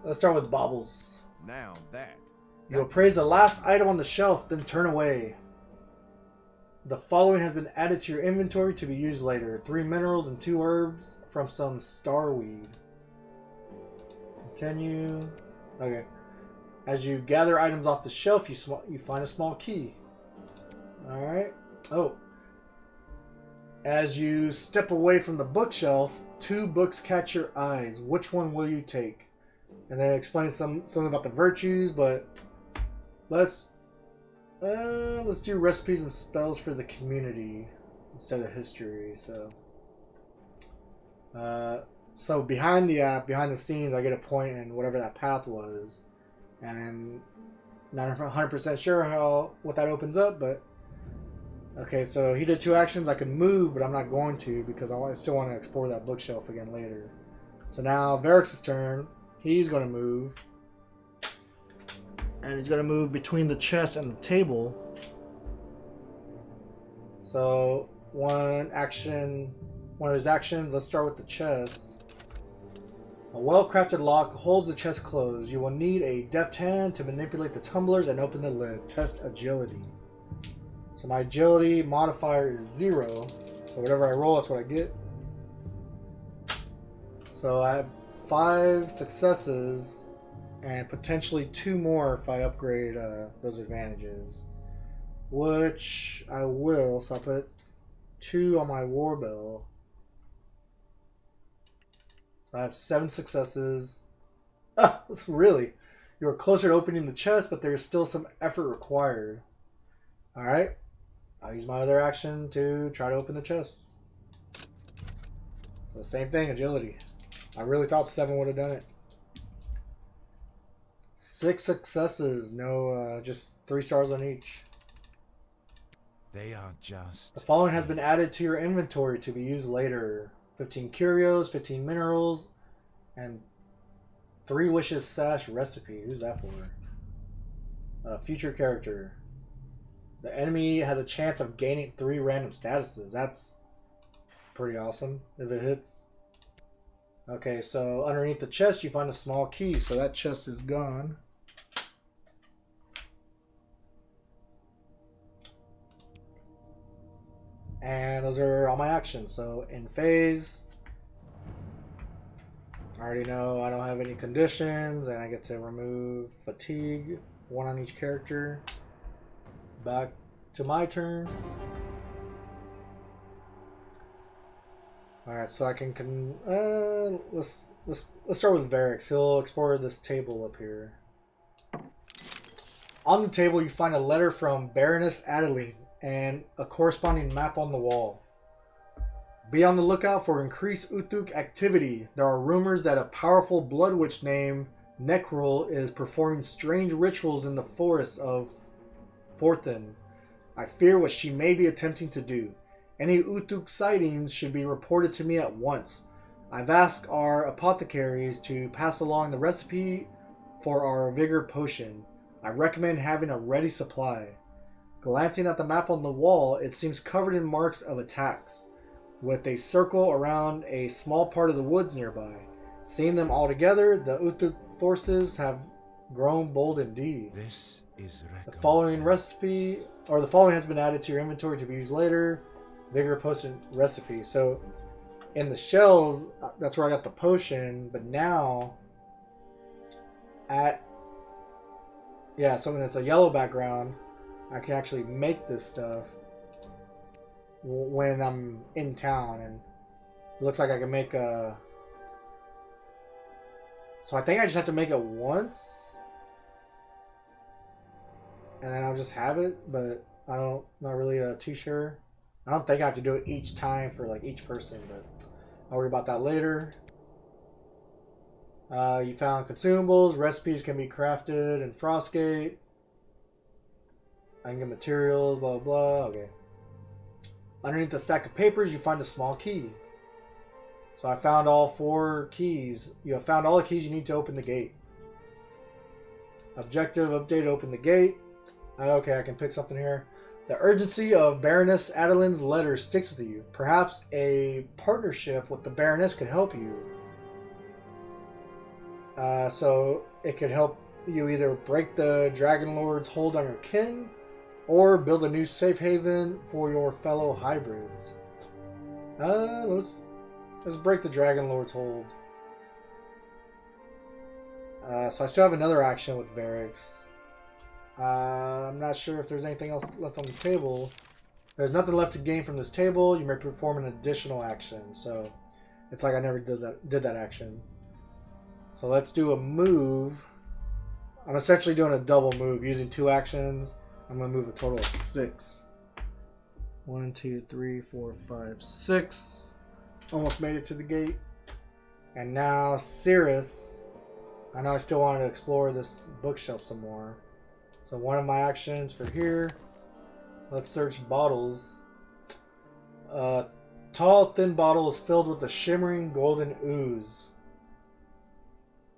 let's start with baubles. Now that. You appraise the last item on the shelf, then turn away. The following has been added to your inventory to be used later: 3 minerals and 2 herbs from some starweed. Continue. Okay. As you gather items off the shelf, you find a small key. Alright. Oh. As you step away from the bookshelf, 2 books catch your eyes. Which one will you take? And then explain something about the virtues, but let's do recipes and spells for the community instead of history. So behind the scenes, I get a point in whatever that path was, and not 100% sure what that opens up, but okay. So he did 2 actions. I could move, but I'm not going to because I still want to explore that bookshelf again later. So now Varix's turn. He's going to move, and he's going to move between the chest and the table. So one of his actions, let's start with the chest. A well-crafted lock holds the chest closed. You will need a deft hand to manipulate the tumblers and open the lid. Test agility. So my agility modifier is 0. So whatever I roll, that's what I get. So I have 5 successes and potentially 2 more if I upgrade those advantages. Which I will. So I put 2 on my war bell. So I have 7 successes. Ah, really? You are closer to opening the chest, but there's still some effort required. Alright. I'll use my other action to try to open the chest. So same thing, agility. I really thought 7 would have done it. 6 successes, no, just 3 stars on each. They are just... The following has been added to your inventory to be used later. 15 curios, 15 minerals, and 3 wishes sash recipe. Who's that for? Future character. The enemy has a chance of gaining 3 random statuses. That's pretty awesome if it hits. Okay, so underneath the chest you find a small key. So that chest is gone. And those are all my actions. So in phase, I already know I don't have any conditions, and I get to remove fatigue, 1 on each character. Back to my turn. All right, so I can let's start with Varix. He'll explore this table up here. On the table, you find a letter from Baroness Adeline and a corresponding map on the wall. Be on the lookout for increased Uthuk activity. There are rumors that a powerful blood witch named Nekrul is performing strange rituals in the forests of Forthen. I fear what she may be attempting to do. Any Uthuk sightings should be reported to me at once. I've asked our apothecaries to pass along the recipe for our vigor potion. I recommend having a ready supply. Glancing at the map on the wall, it seems covered in marks of attacks, with a circle around a small part of the woods nearby. Seeing them all together, the Uthuk forces have grown bold indeed. This is the following recipe, or the following has been added to your inventory to be used later. Vigor potion recipe. So in the shells, that's where I got the potion, but now something that's a yellow background, I can actually make this stuff when I'm in town, and it looks like I can make a... So I think I just have to make it once, and then I'll just have it, but not really too sure. I don't think I have to do it each time for like each person, but I'll worry about that later. You found consumables. Recipes can be crafted in Frostgate. I can get materials, blah, blah, blah. Okay. Underneath the stack of papers, you find a small key. So I found all 4 keys. You have found all the keys you need to open the gate. Objective, update, open the gate. Okay, I can pick something here. The urgency of Baroness Adeline's letter sticks with you. Perhaps a partnership with the Baroness could help you. So it could help you either break the Dragon Lord's hold on your kin, or build a new safe haven for your fellow hybrids. Let's break the Dragon Lord's hold. So I still have another action with Varix. I'm not sure if there's anything else left on the table. There's nothing left to gain from this table. You may perform an additional action. So it's like I never did that action. So let's do a move. I'm essentially doing a double move using 2 actions. I'm going to move a total of 6. 1, 2, 3, 4, 5, 6. Almost made it to the gate. And now Cirrus. I know I still wanted to explore this bookshelf some more. So one of my actions for here. Let's search bottles. Tall, thin bottle is filled with a shimmering golden ooze.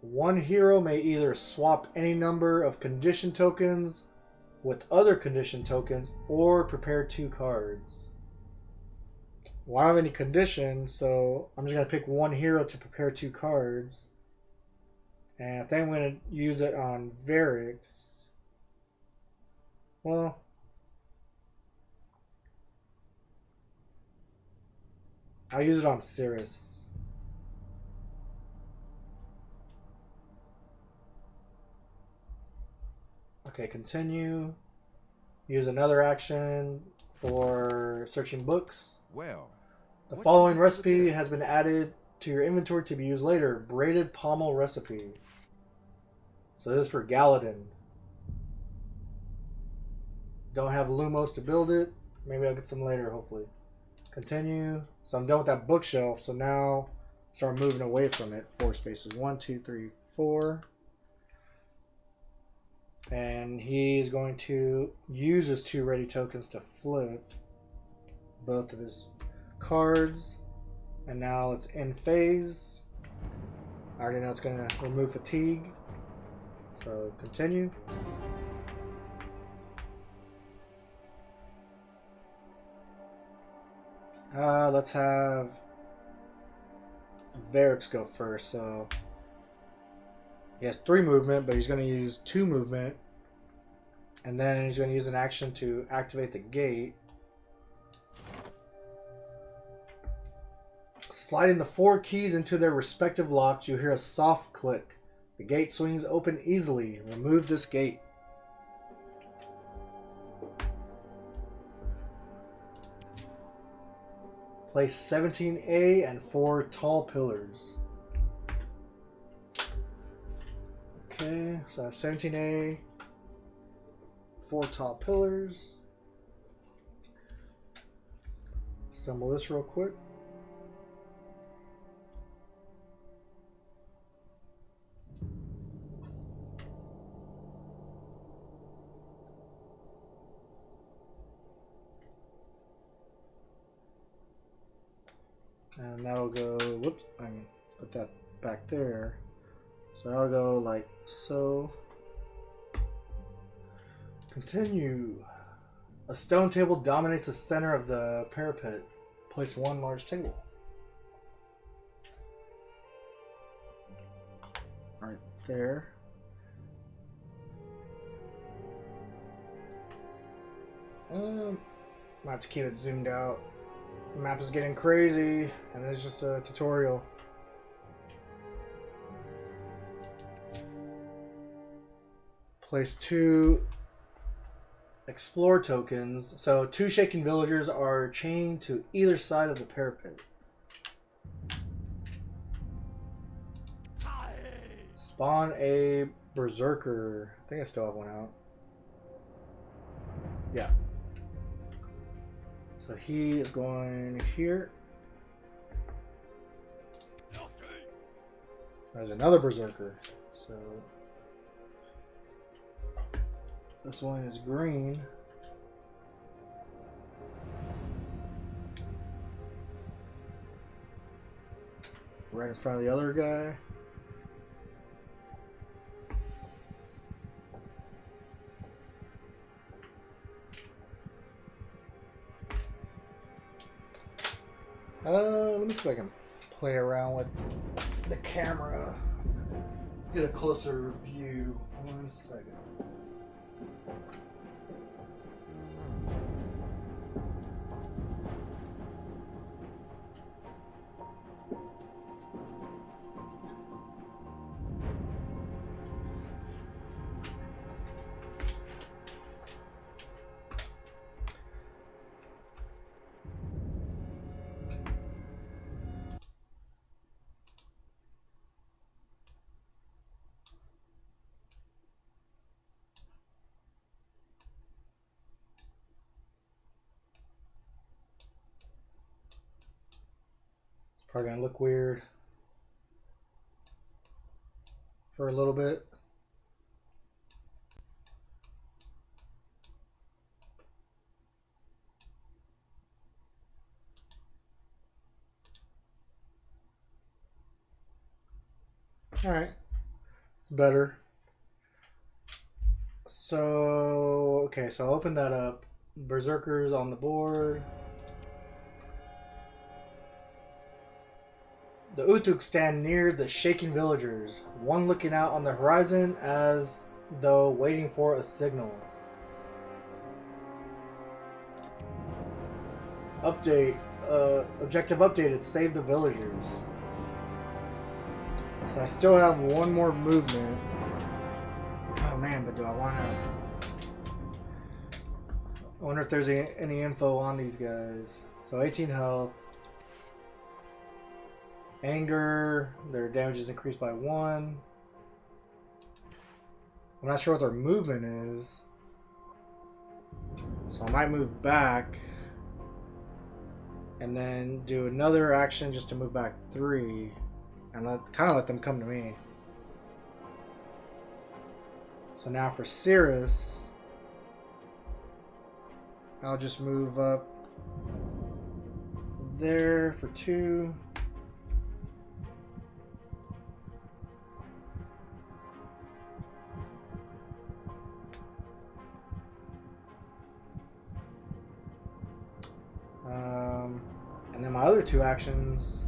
One hero may either swap any number of condition tokens with other condition tokens, or prepare 2 cards. Well, I don't have any conditions, so I'm just going to pick one hero to prepare 2 cards. And I think I'm going to use it on Varix. Well, I'll use it on Cirrus. Okay, continue. Use another action for searching books. Well, The what's following next with recipe this? has been added to your inventory to be used later. Braided pommel recipe. So this is for Galadin. Don't have Lumos to build it. Maybe I'll get some later, hopefully. Continue. So I'm done with that bookshelf. So now start moving away from it. 4 spaces. 1, 2, 3, 4. And he's going to use his 2 ready tokens to flip both of his cards. And now it's in phase. I already know it's going to remove fatigue. So continue. Let's have Varix go first. So he has 3 movement, but he's going to use 2 movement. And then he's going to use an action to activate the gate. Sliding the 4 keys into their respective locks, you hear a soft click. The gate swings open easily. Remove this gate. Place 17A and 4 tall pillars. Okay, so I have 17A, 4 tall pillars. Assemble this real quick. And that'll go, whoops, I can put that back there. So that'll go like so. Continue. A stone table dominates the center of the parapet. Place 1 large table. Right there. Might have to keep it zoomed out. The map is getting crazy, and this is just a tutorial. Place 2 explore tokens. So 2 shaken villagers are chained to either side of the parapet. Spawn a Berserker. I think I still have one out. Yeah. So he is going here. There's another Berserker. So this one is green. Right in front of the other guy. Let me see if I can play around with the camera. Get a closer view. 1 second. Probably gonna look weird for a little bit. Alright. It's better. So, okay, so I'll open that up. Berserkers on the board. The Utuk stand near the shaking villagers, one looking out on the horizon as though waiting for a signal. Update. Objective updated. Save the villagers. So I still have one more movement. Oh man, but do I want to... I wonder if there's any info on these guys. So 18 health. Anger. Their damage is increased by 1. I'm not sure what their movement is. So I might move back. And then do another action just to move back 3. And kind of let them come to me. So now for Cirrus, I'll just move up there for 2. And then my other 2 actions.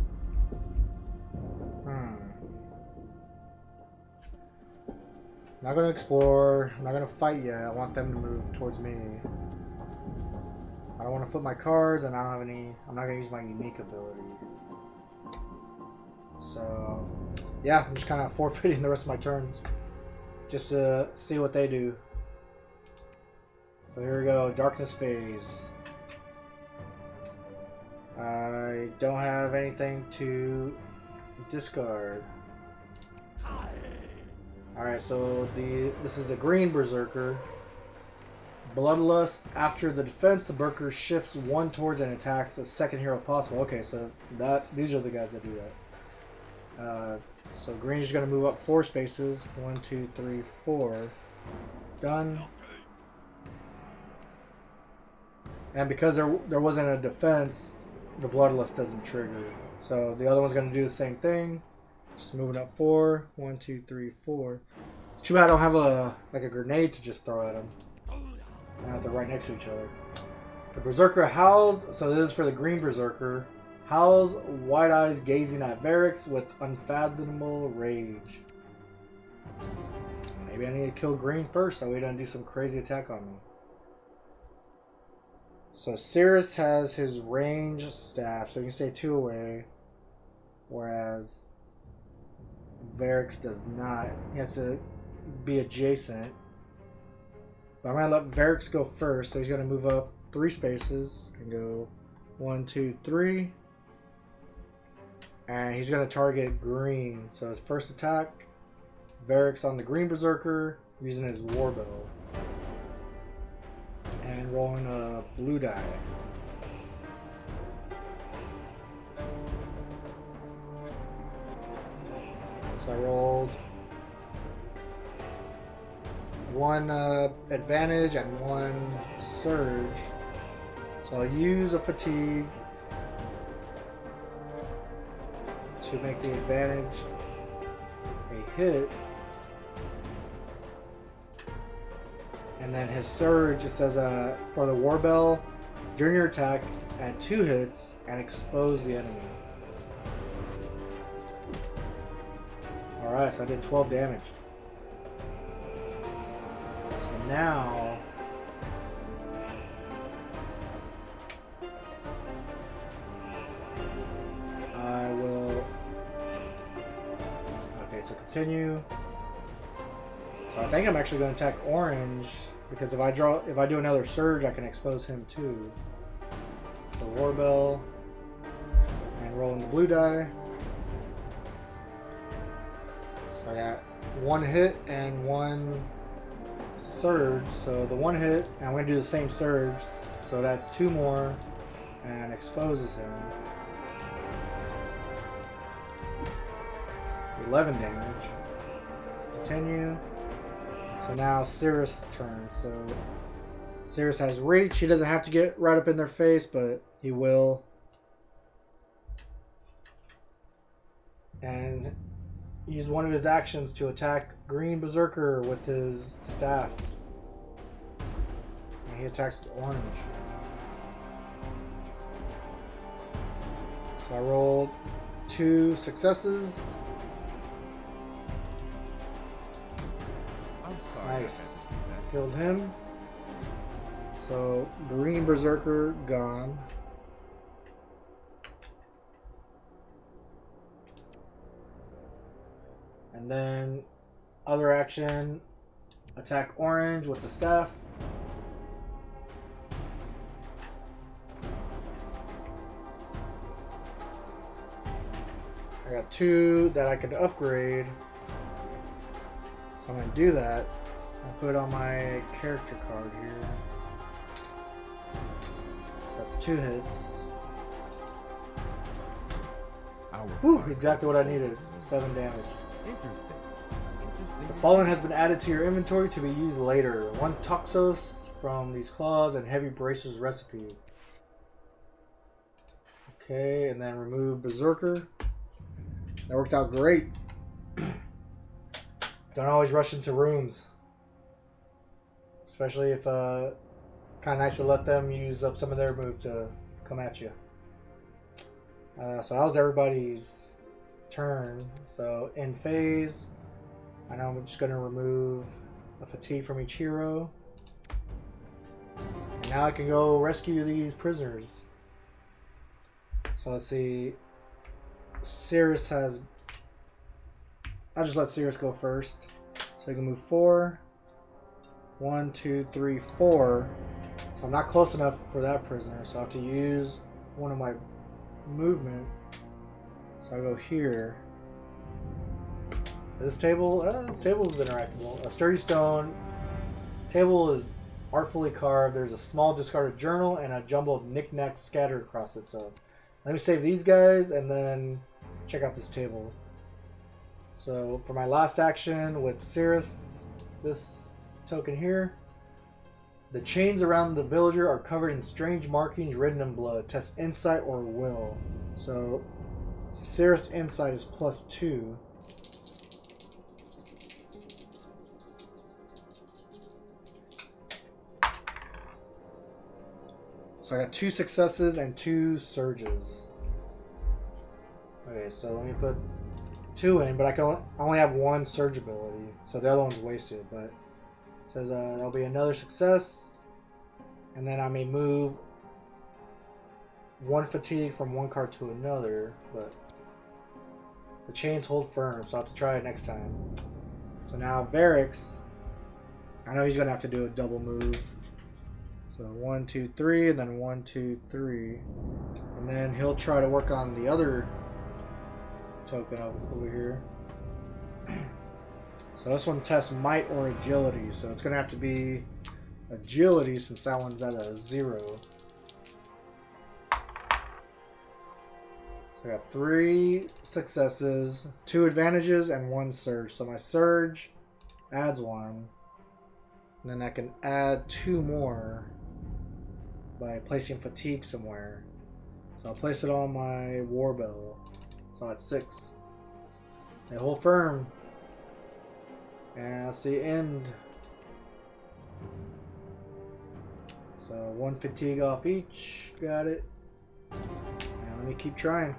Not going to explore. Not going to fight yet. I want them to move towards me. I don't want to flip my cards, and I don't have any. I'm not going to use my unique ability. So, yeah, I'm just kind of forfeiting the rest of my turns, just to see what they do. So here we go. Darkness phase. I don't have anything to discard. Alright, so this is a green Berserker. Bloodlust. After the defense, the Berserker shifts 1 towards and attacks a second hero possible. Okay, so these are the guys that do that. So green is going to move up 4 spaces. 1, 2, 3, 4. Done. And because there wasn't a defense, the Bloodlust doesn't trigger. So the other one's going to do the same thing. Just moving up 4. 1, 2, 3, 4. Too bad I don't have a grenade to just throw at them. They're right next to each other. The Berserker howls. So this is for the green Berserker. Howls, wide eyes gazing at Varix with unfathomable rage. Maybe I need to kill green first so he doesn't do some crazy attack on me. So Cirrus has his range staff, so he can stay 2 away. Whereas Varix does not. He has to be adjacent. But I'm going to let Varix go first, so he's going to move up 3 spaces and go 1, 2, 3. And he's going to target green. So his first attack, Varix on the green Berserker using his Warbell. And rolling a blue die. So I rolled 1 advantage and 1 surge. So I'll use a fatigue to make the advantage a hit. And then his surge, it says for the Warbell, during your attack, add 2 hits and expose the enemy. Alright, so I did 12 damage. So now I will... Okay, so continue. So I think I'm actually going to attack orange because if I do another surge, I can expose him too. The Warbell and rolling the blue die. So I got 1 hit and 1 surge. So the 1 hit, and I'm going to do the same surge. So that's 2 more and exposes him. 11 damage. Continue. So now Cirrus' turn. So Cirrus has reach. He doesn't have to get right up in their face, but he will. And use one of his actions to attack green Berserker with his staff. And he attacks with orange. So I rolled 2 successes. I'm sorry. I had Nice. to do that. Killed him. So, Marine Berserker gone. And then, other action, attack orange with the staff. I got 2 that I could upgrade. I'm going to do that. I'll put on my character card here. So that's 2 hits. Whew, exactly what I needed. 7 damage. Interesting. The following has been added to your inventory to be used later. 1 Toxos from these claws and Heavy Bracers recipe. Okay, and then remove Berserker. That worked out great. Don't always rush into rooms. Especially if it's kind of nice to let them use up some of their move to come at you. So how's everybody's turn? So in phase, I know I'm just going to remove a fatigue from each hero. And now I can go rescue these prisoners. So let's see. Cirrus has... I'll just let Cirrus go first. So he can move 4. 1, 2, 3, 4. So I'm not close enough for that prisoner. So I have to use one of my movement. So I go here. This table is interactable. A sturdy stone. Table is artfully carved. There's a small discarded journal and a jumble of knickknacks scattered across it. So let me save these guys and then check out this table. So for my last action with Cirrus, this token here, the chains around the villager are covered in strange markings written in blood. Test insight or will. So Cirrus insight is +2. So I got 2 successes and 2 surges. Okay, so let me put 2 in, but I can only have 1 surge ability, so the other one's wasted. But it says there'll be another success, and then I may move 1 fatigue from 1 card to another, but the chains hold firm, so I'll have to try it next time. So now Varix, I know he's gonna have to do a double move. So 1, 2, 3, and then 1, 2, 3, and then he'll try to work on the other token over here. So this one tests might or agility, so it's gonna have to be agility since that one's at a 0. So I got 3 successes, 2 advantages, and 1 surge. So my surge adds 1, and then I can add 2 more by placing fatigue somewhere. So I'll place it on my war bell. So that's 6. They hold firm. And that's the end. So 1 fatigue off each. Got it. And let me keep trying.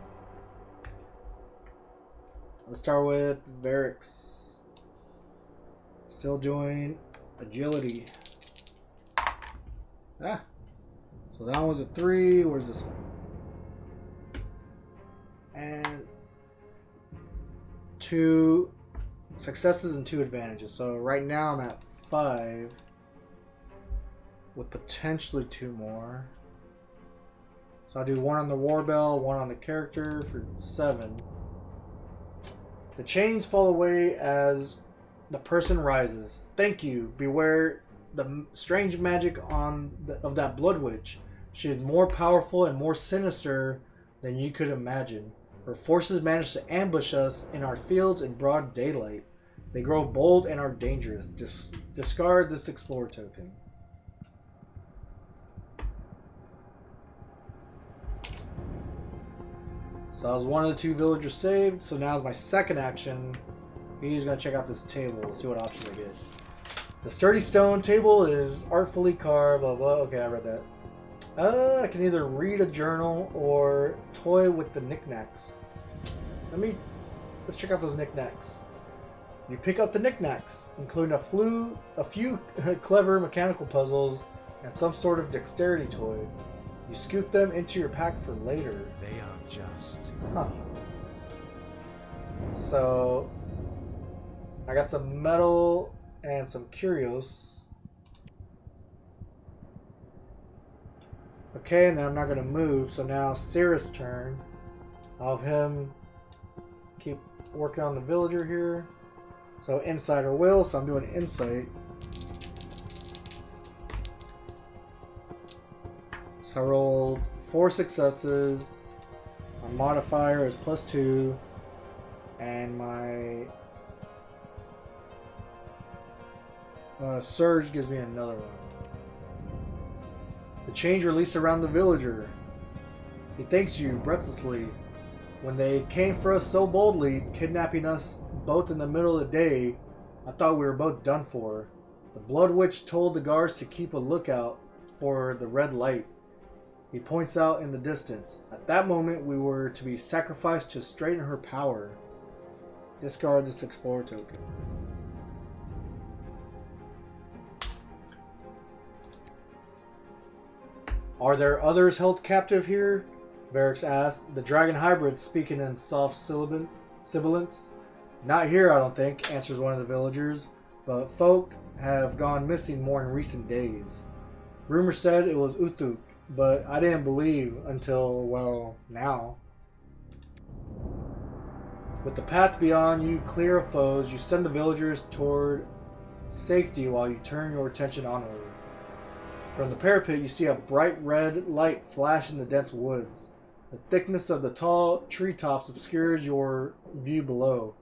Let's start with Varix. Still doing agility. Ah. So that one was a 3. Where's this one? And 2 successes and 2 advantages. So right now I'm at 5 with potentially 2 more. So I'll do 1 on the war bell, 1 on the character for 7. The chains fall away as the person rises. Thank you. Beware the strange magic of that blood witch. She is more powerful and more sinister than you could imagine. Her forces manage to ambush us in our fields in broad daylight. They grow bold and are dangerous. Discard this Explorer token. So that was one of the 2 villagers saved. So now's my second action. He's going to check out this table. See what options I get. The sturdy stone table is artfully carved. Blah, blah. Okay, I read that. I can either read a journal or toy with the knickknacks. Let's check out those knickknacks. You pick up the knickknacks, including a few clever mechanical puzzles and some sort of dexterity toy. You scoop them into your pack for later. They are just. Huh. So, I got some metal and some curios. Okay, and then I'm not going to move, so now Cirrus' turn. I'll have him keep working on the villager here. So insight or will, so I'm doing insight. So I rolled 4 successes. My modifier is +2. And my surge gives me another one. The change released around the villager. He thanks you breathlessly. When they came for us so boldly, kidnapping us both in the middle of the day, I thought we were both done for. The Blood Witch told the guards to keep a lookout for the red light. He points out in the distance. At that moment, we were to be sacrificed to straighten her power. Discard this Explorer token. Are there others held captive here? Varix asked, the dragon hybrid speaking in soft sibilance. Not here, I don't think, answers one of the villagers, but folk have gone missing more in recent days. Rumor said it was Uthuk, but I didn't believe until, well, now. With the path beyond you clear of foes, you send the villagers toward safety while you turn your attention onward. From the parapet, you see a bright red light flash in the dense woods. The thickness of the tall treetops obscures your view below.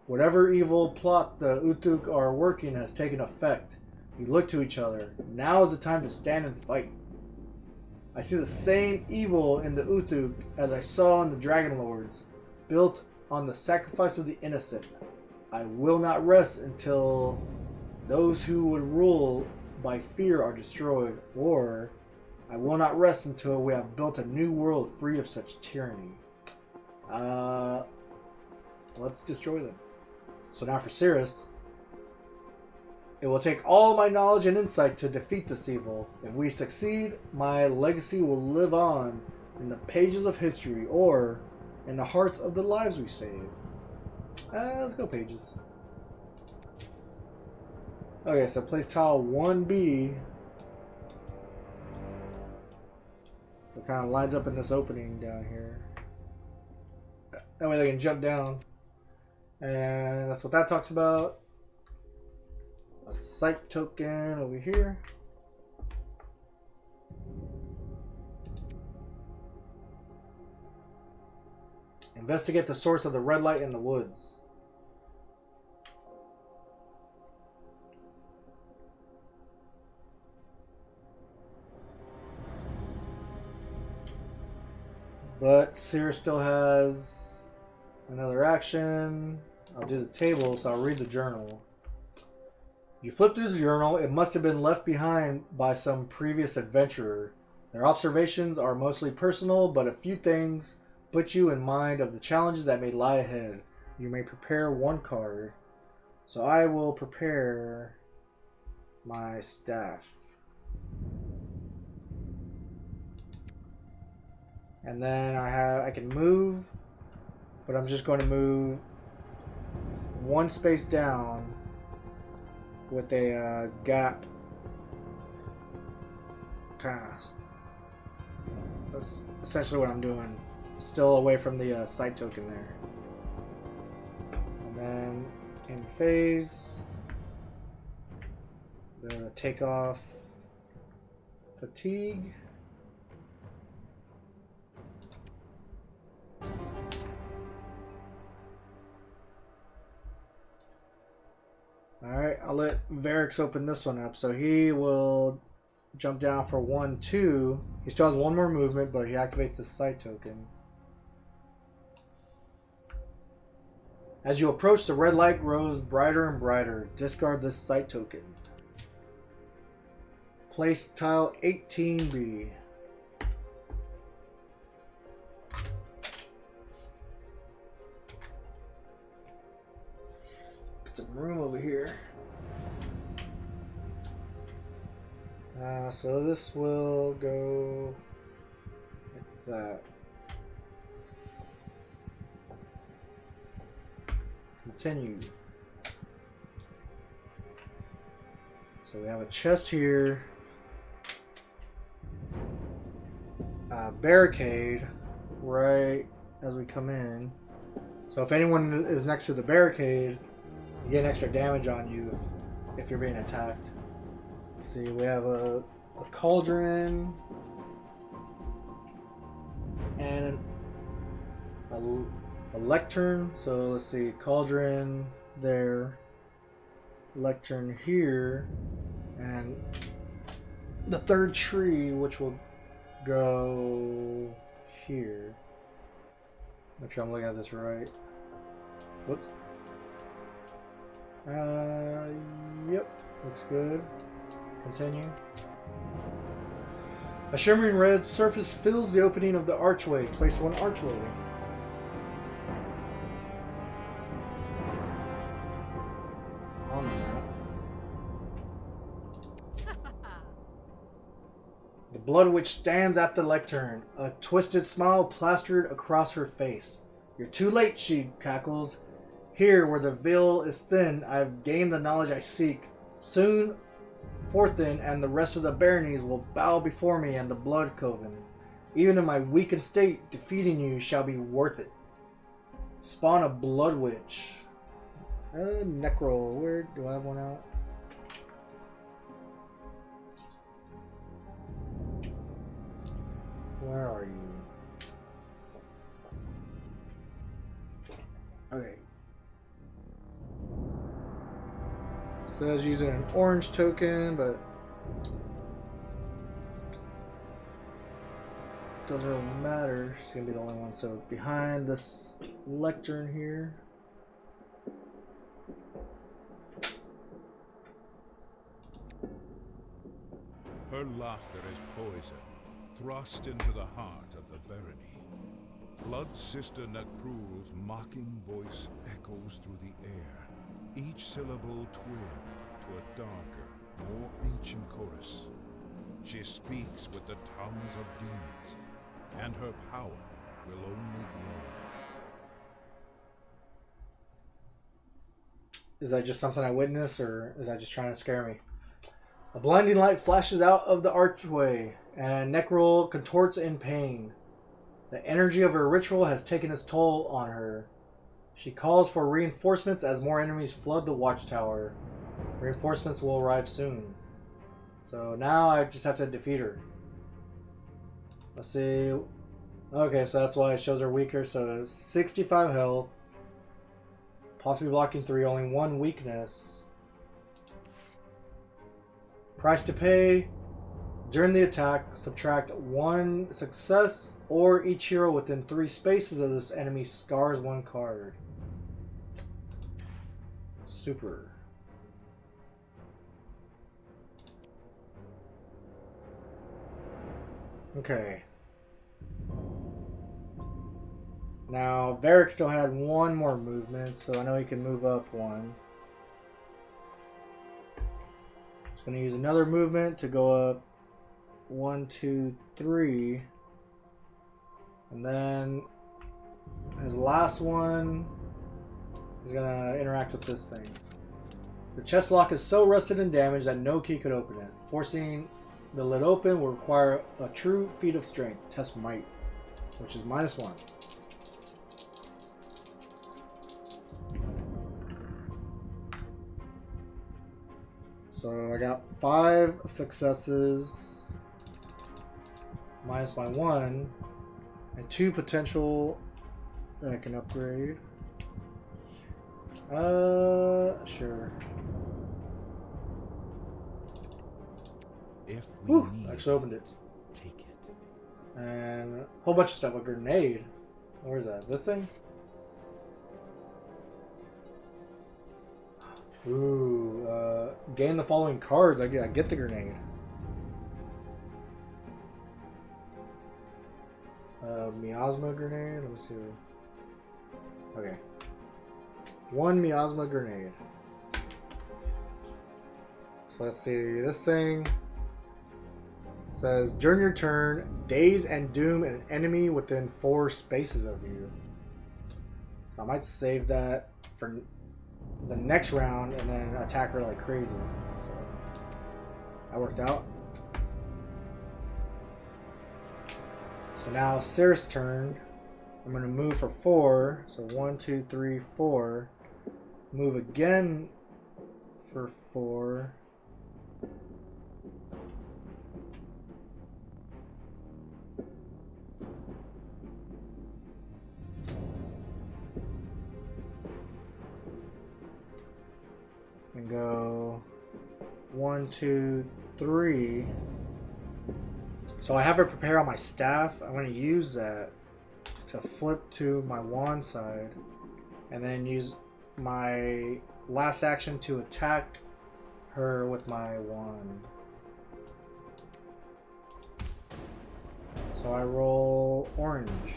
Whatever evil plot the Uthuk are working has taken effect. You look to each other. Now is the time to stand and fight. I see the same evil in the Uthuk as I saw in the Dragon Lords, built on the sacrifice of the innocent. I will not rest until those who would rule by fear are destroyed, or I will not rest until we have built a new world free of such tyranny. Let's destroy them. So now for Cirrus. It will take all my knowledge and insight to defeat this evil. If we succeed, my legacy will live on in the pages of history or in the hearts of the lives we save. Let's go pages. Okay, so place tile 1B. It kind of lines up in this opening down here. That way they can jump down. And that's what that talks about. A sight token over here. Investigate the source of the red light in the woods. But Cirrus still has another action. I'll do the table, so I'll read the journal. You flip through the journal. It must have been left behind by some previous adventurer. Their observations are mostly personal, but a few things put you in mind of the challenges that may lie ahead. You may prepare one card. So I will prepare my staff. And then I can move, but I'm just going to move one space down with a gap. Kind of. That's essentially what I'm doing. Still away from the sight token there. And then in phase, I'm going to take off fatigue. Alright, I'll let Varix open this one up. So he will jump down for 1, 2. He still has one more movement, but he activates the sight token. As you approach, the red light grows brighter and brighter. Discard this sight token. Place tile 18B. some room over here. So this will go like that. Continue. So we have a chest here. Barricade right as we come in. So if anyone is next to the barricade, you get extra damage on you if you're being attacked. Let's see, we have a cauldron and a lectern. So let's see, cauldron there, lectern here, and the third tree, which will go here. Make sure I'm looking at this right. Whoops. Yep, looks good. Continue. A shimmering red surface fills the opening of the archway. Place one archway. On the map. The Blood Witch stands at the lectern, a twisted smile plastered across her face. You're too late, she cackles. Here, where the veil is thin, I've gained the knowledge I seek. Soon, Forthin and the rest of the baronies will bow before me and the Blood Coven. Even in my weakened state, defeating you shall be worth it. Spawn a Blood Witch. Necro, where do I have one out? Where are you? Okay. Says using an orange token, but doesn't really matter. She's gonna be the only one. So behind this lectern here. Her laughter is poison, thrust into the heart of the barony. Blood's sister Necruel's mocking voice echoes through the air, each syllable twin to a darker, more ancient chorus. She speaks with the tongues of demons, and her power will only grow. Is that just something I witnessed, or is that just trying to scare me? A blinding light flashes out of the archway, and Necruel contorts in pain. The energy of her ritual has taken its toll on her. She calls for reinforcements as more enemies flood the watchtower. Reinforcements will arrive soon. So now I just have to defeat her. Let's see. Okay, so that's why it shows her weaker. So 65 health. Possibly blocking 3, only 1 weakness. Price to pay. During the attack, subtract 1 success, or each hero within 3 spaces of this enemy scars 1 card. Super. Okay. Now, Varric still had 1 more movement, so I know he can move up 1. Just going to use another movement to go up 1, 2, 3. And then his last one is going to interact with this thing. The chest lock is so rusted and damaged that no key could open it. Forcing the lid open will require a true feat of strength. Test might, which is -1. So I got 5 successes, minus my 1, and 2 potential that I can upgrade. Sure. If we need I actually opened it. take it. And a whole bunch of stuff. A grenade. Where is that? This thing? Ooh, gain the following cards. I get the grenade. Miasma grenade. Let me see. Okay. 1 miasma grenade. So let's see. This thing says during your turn, daze and doom an enemy within 4 spaces of you. I might save that for the next round and then attack her like crazy. So that worked out. So now Cirrus' turn. I'm going to move for 4. So 1, 2, 3, 4. Move again for 4. And go 1, 2, 3. So I have her prepare on my staff. I'm going to use that to flip to my wand side and then use my last action to attack her with my wand. So I roll orange.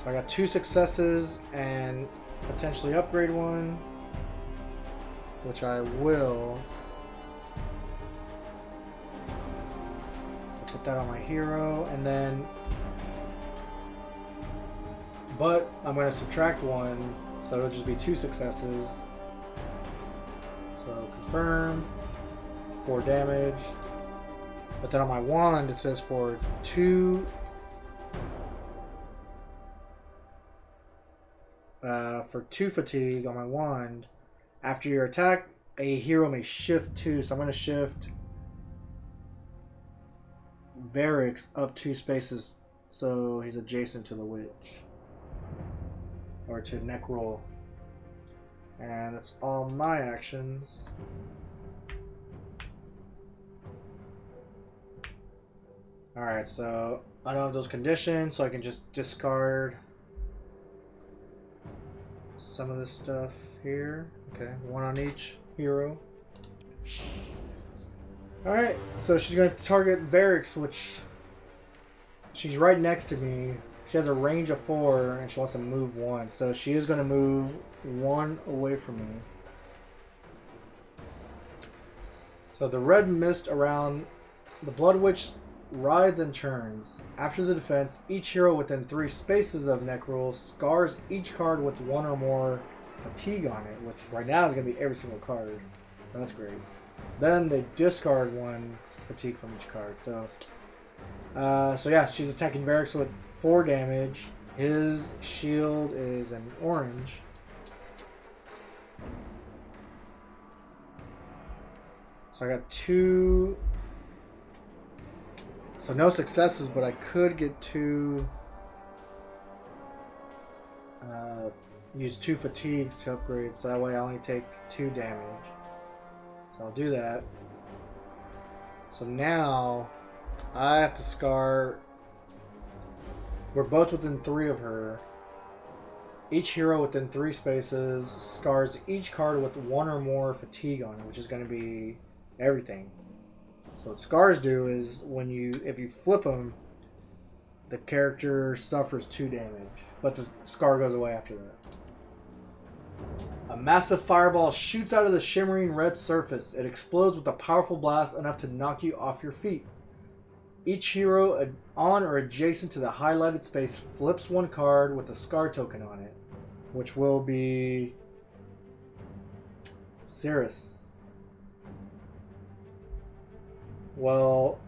So I got 2 successes and potentially upgrade one, which I will. Put that on my hero, and then, but I'm going to subtract 1, so it'll just be 2 successes. So confirm, 4 damage. But then on my wand it says for 2 fatigue on my wand. After your attack, a hero may shift 2. So I'm going to shift Varix up 2 spaces so he's adjacent to the witch. Or to Necroll. And that's all my actions. Alright, so I don't have those conditions, so I can just discard some of this stuff here. Okay, 1 on each hero. Alright, so she's going to target Varix, which she's right next to me. She has a range of 4, and she wants to move 1. So she is going to move 1 away from me. So the red mist around the Blood Witch rides and churns. After the defense, each hero within 3 spaces of Necroll scars each card with 1 or more fatigue on it, which right now is going to be every single card. That's great. Then they discard 1 fatigue from each card. So yeah, she's attacking Varix with 4 damage. His shield is an orange. So I got 2. So no successes, but I could get 2. Use 2 fatigues to upgrade, so that way I only take 2 damage. So I'll do that. So now I have to scar. We're both within 3 of her. Each hero within 3 spaces scars each card with 1 or more fatigue on it, which is going to be everything. So what scars do is if you flip them, the character suffers 2 damage, but the scar goes away after that. A massive fireball shoots out of the shimmering red surface. It explodes with a powerful blast enough to knock you off your feet. Each hero on or adjacent to the highlighted space flips 1 card with a scar token on it, which will be Cirrus. Well,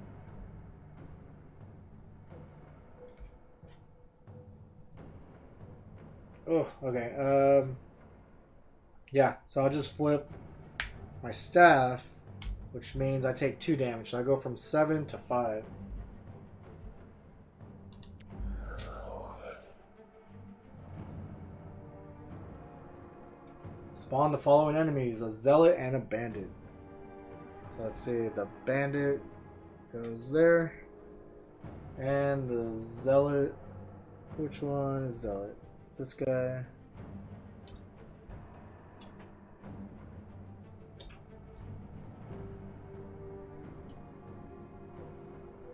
okay. Yeah, so I'll just flip my staff, which means I take 2 damage. So I go from 7 to 5. Spawn the following enemies: a zealot and a bandit. So let's see, the bandit goes there, and the zealot. Which one is zealot? This guy.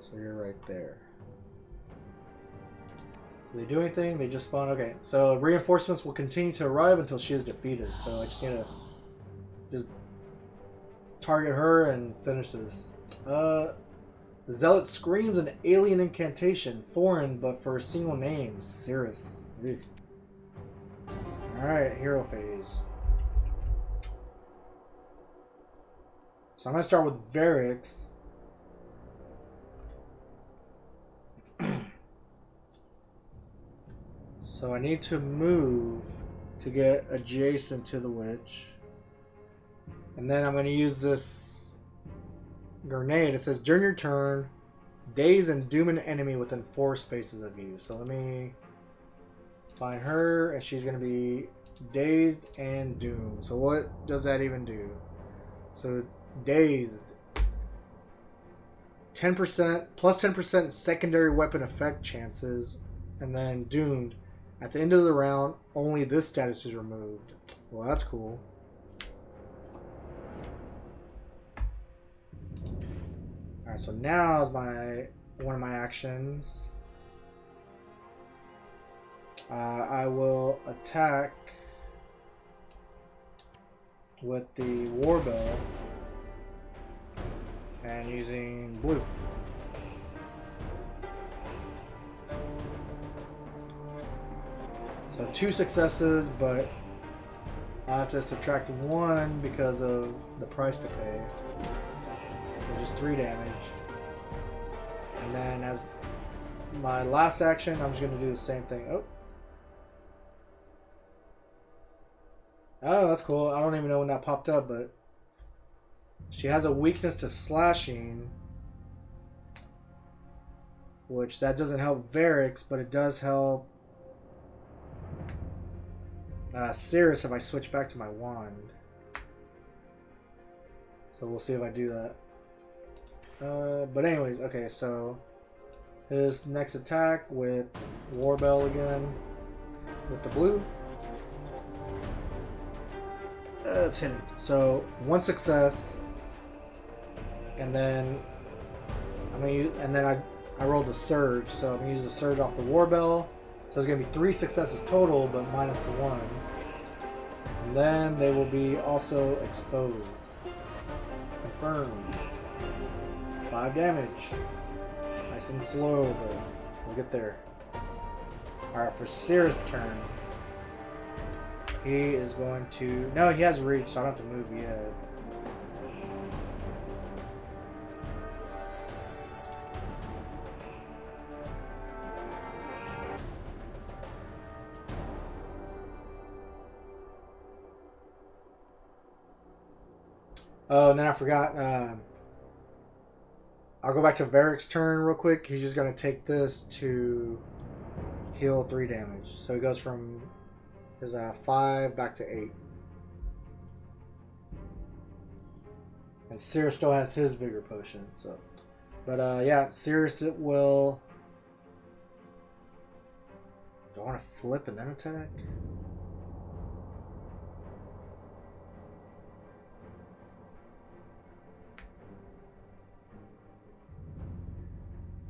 So you're right there. Do they do anything? They just spawn. Okay, so reinforcements will continue to arrive until she is defeated. So I just need to just target her and finish this. The Zealot screams an alien incantation, foreign but for a single name, Cirrus. Alright, hero phase. So I'm going to start with Varix. So I need to move to get adjacent to the witch. And then I'm going to use this grenade. It says during your turn, daze and doom an enemy within 4 spaces of you. So let me find her, and she's going to be dazed and doomed. So what does that even do? So dazed, 10% plus 10% secondary weapon effect chances, and then doomed. At the end of the round, only this status is removed. Well, that's cool. Alright, so now is one of my actions. I will attack with the Warbell and using blue. So 2 successes, but I have to subtract 1 because of the price to pay. So just 3 damage. And then as my last action, I'm just going to do the same thing. Oh, that's cool. I don't even know when that popped up, but she has a weakness to slashing, which that doesn't help Varix, but it does help Cirrus if I switch back to my wand. So we'll see if I do that. But anyways, okay, so his next attack with Warbell again with the blue. It's hitting. So 1 success, and then I'm gonna use, and then I rolled a surge, so I'm gonna use the surge off the Warbell. So it's gonna be 3 successes total, but minus the 1. And then they will be also exposed. Confirmed. 5 damage. Nice and slow, but we'll get there. Alright, for Cirrus' turn, he is going to... No, he has reach, so I don't have to move yet. Oh, and then I forgot. I'll go back to Varric's turn real quick. He's just going to take this to heal 3 damage. So he goes from his 5 back to 8. And Cirrus still has his Vigor Potion. So, but yeah, Cirrus, it will... Do I want to flip and then attack?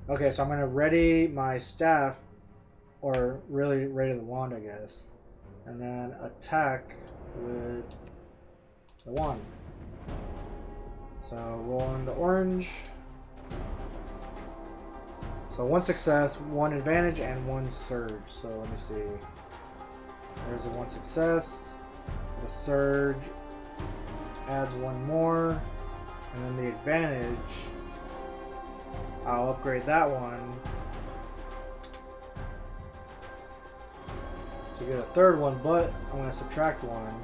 Okay, so I'm going to ready my staff, or really ready the wand, I guess, and then attack with the wand. So rolling the orange. So 1 success, 1 advantage, and 1 surge. So let me see. There's a 1 success. The surge adds 1 more, and then the advantage, I'll upgrade that one to get a 3rd one, but I'm going to subtract 1.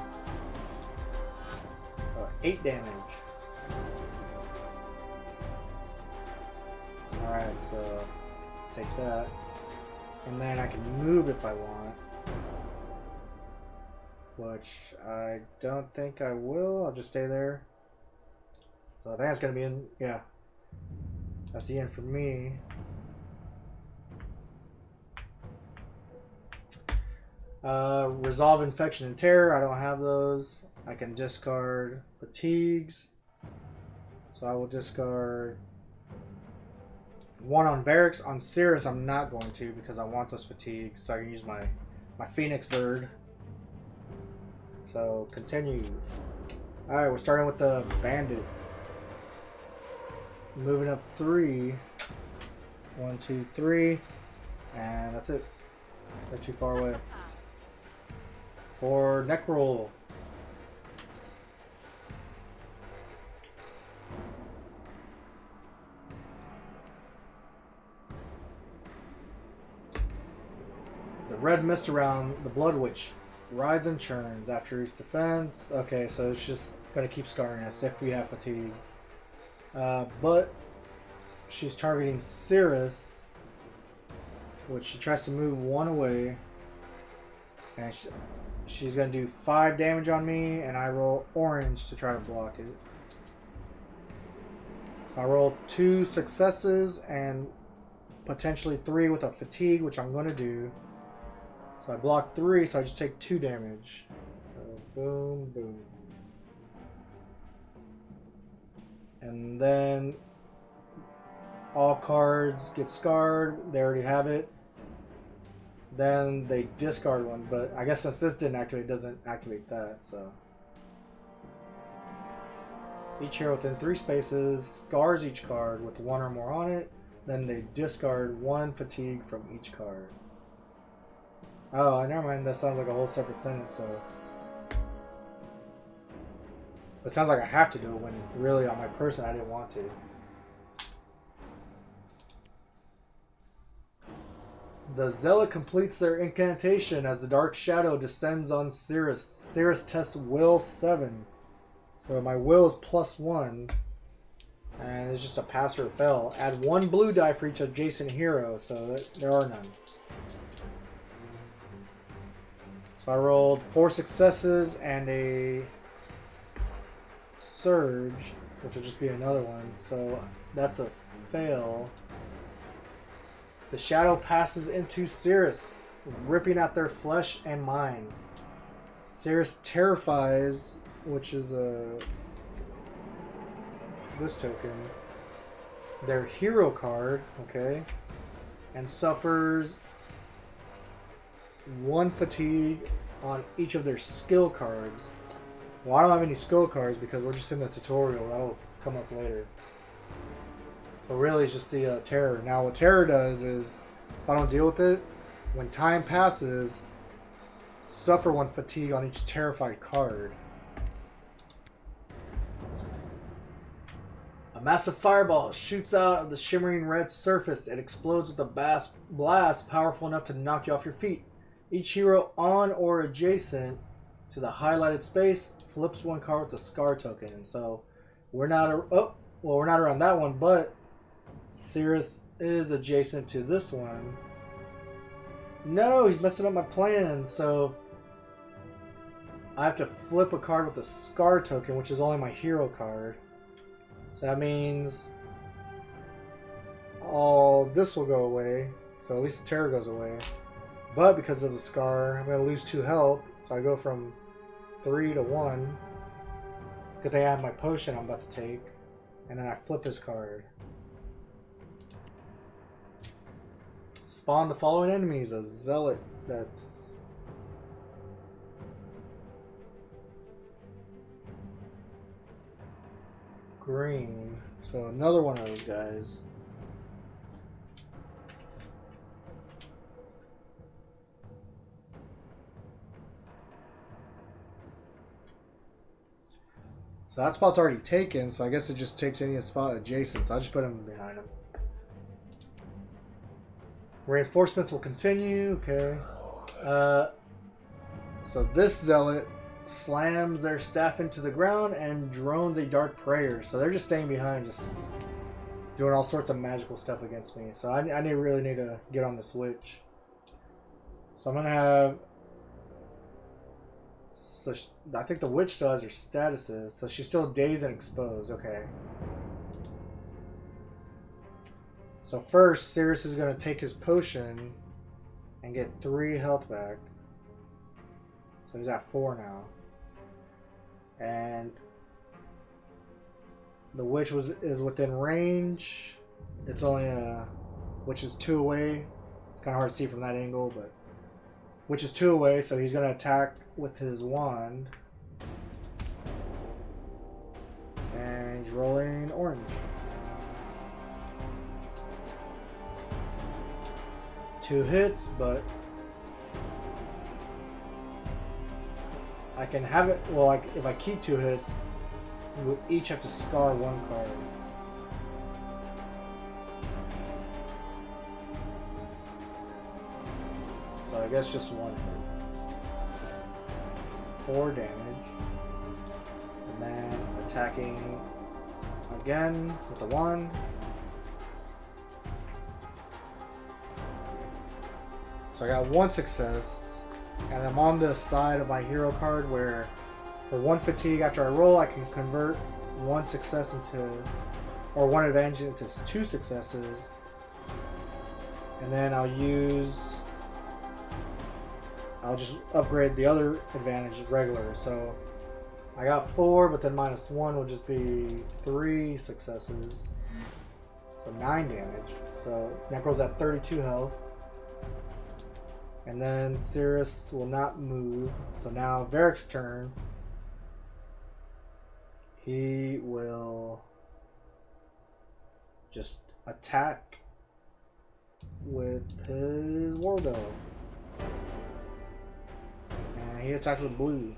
8 damage. Alright, so take that. And then I can move if I want. Which I don't think I will. I'll just stay there. So I think it's going to be in... Yeah. That's the end for me. Resolve Infection and Terror. I don't have those. I can discard Fatigues. So I will discard One on Varix. On Cirrus, I'm not going to because I want those fatigues so I can use my Phoenix Bird. So, continue. Alright, we're starting with the Bandit. Moving up 3. 1, 2, 3. And that's it. They're too far away. For neck roll. The red mist around the Blood Witch rides and churns after each defense. Okay, so it's just gonna keep scarring us if we have fatigue. But she's targeting Cirrus, which she tries to move 1 away, and she's gonna do 5 damage on me, and I roll orange to try to block it. So I roll 2 successes and potentially 3 with a fatigue, which I'm gonna do. So I block 3, so I just take 2 damage. So boom, boom. And then all cards get scarred. They already have it. Then they discard one, but I guess since this didn't activate, it doesn't activate that, so. Each hero within 3 spaces scars each card with 1 or more on it. Then they discard 1 fatigue from each card. Oh, never mind. That sounds like a whole separate sentence, so. It sounds like I have to do it when really on my person I didn't want to. The Zealot completes their incantation as the Dark Shadow descends on Cirrus. Cirrus tests Will 7. So my Will is +1. And it's just a pass or fail. Add 1 blue die for each adjacent hero, so there are none. So I rolled 4 successes and a surge, which will just be another one. So that's a fail. The shadow passes into Cirrus, ripping at their flesh and mind. Cirrus terrifies, which is this token, their hero card, okay, and suffers 1 fatigue on each of their skill cards. Well, I don't have any skill cards because we're just in the tutorial. That'll come up later. So really it's just the terror. Now what terror does is, if I don't deal with it, when time passes, suffer 1 fatigue on each terrified card. A massive fireball shoots out of the shimmering red surface. It explodes with a blast powerful enough to knock you off your feet. Each hero on or adjacent to the highlighted space flips 1 card with a scar token. So we're not we're not around that one, but Cirrus is adjacent to this one. No, he's messing up my plan. So I have to flip a card with a scar token, which is only my hero card. So that means all this will go away. So at least the terror goes away. But because of the scar, I'm going to lose 2 health. So I go from 3 to 1. Good thing I have my potion I'm about to take. And then I flip this card. Spawn the following enemies. A Zealot that's... green. So another one of those guys. So that spot's already taken, so I guess it just takes any spot adjacent. So I'll just put him behind him. Reinforcements will continue. Okay. So this Zealot slams their staff into the ground and drones a dark prayer. So they're just staying behind, just doing all sorts of magical stuff against me. So I really need to get on this witch. So I'm going to have... So I think the witch still has her statuses. So she's still dazed and exposed. Okay. So first, Cirrus is going to take his potion and get 3 health back. So he's at 4 now. And the witch is within range. It's only a, which is 2 away. It's kind of hard to see from that angle, but which is 2 away, so he's going to attack with his wand. And he's rolling orange. 2 hits, but I can have it. Well, if I keep 2 hits, we would each have to scar 1 card. So I guess just 1 hit. 4 damage. And then attacking again with the wand. So I got 1 success, and I'm on the side of my hero card where for 1 fatigue after I roll, I can convert 1 success into, or 1 advantage into 2 successes, and then I'll just upgrade the other advantage regular. So I got 4, but then -1 will just be 3 successes, so 9 damage. So Necro's at 32 health. And then Cirrus will not move. So now Varric's turn. He will just attack with his Warbell. And he attacks with blue.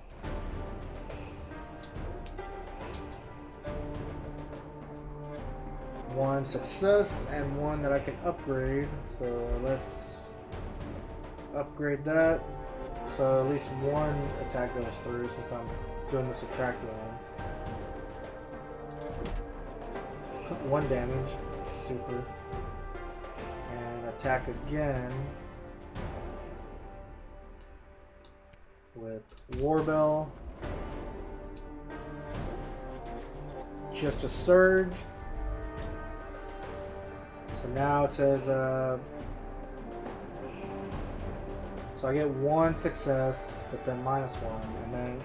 One success and 1 that I can upgrade. So let's upgrade that, so at least 1 attack goes through since I'm doing the subtract one. 1 damage, super, and attack again with Warbell. Just a surge. So now it says so I get 1 success, but then -1,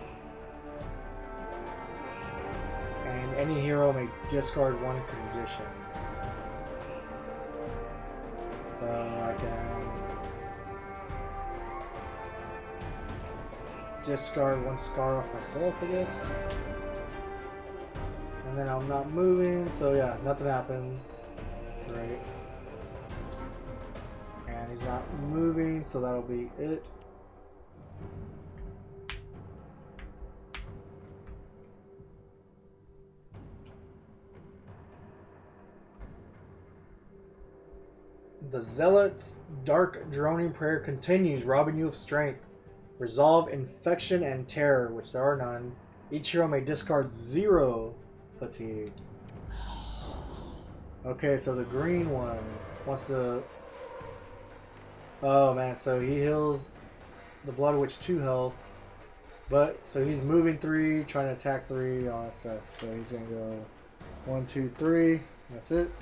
and any hero may discard 1 condition. So I can discard 1 scar off myself, I guess. And then I'm not moving, so yeah, nothing happens. Right. And he's not moving, so that'll be it. The Zealot's dark droning prayer continues, robbing you of strength. Resolve infection and terror, which there are none. Each hero may discard 0 fatigue. Okay, so the green one wants to... Oh man, so he heals the Blood Witch 2 health. But, so he's moving 3, trying to attack 3, all that stuff. So he's going to go 1, 2, 3. That's it.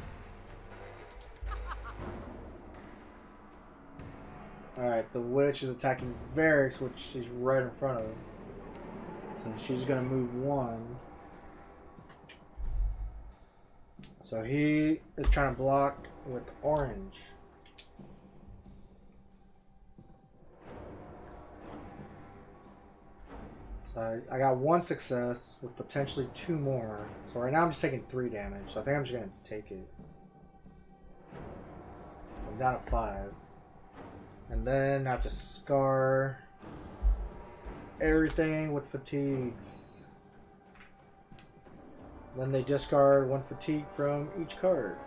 Alright, the witch is attacking Varric's, which she's right in front of him. So she's going to move 1. So he is trying to block with orange. So I got 1 success with potentially 2 more. So right now I'm just taking 3 damage. So I think I'm just going to take it. I'm down to 5. And then I have to scar everything with fatigues. Then they discard 1 fatigue from each card.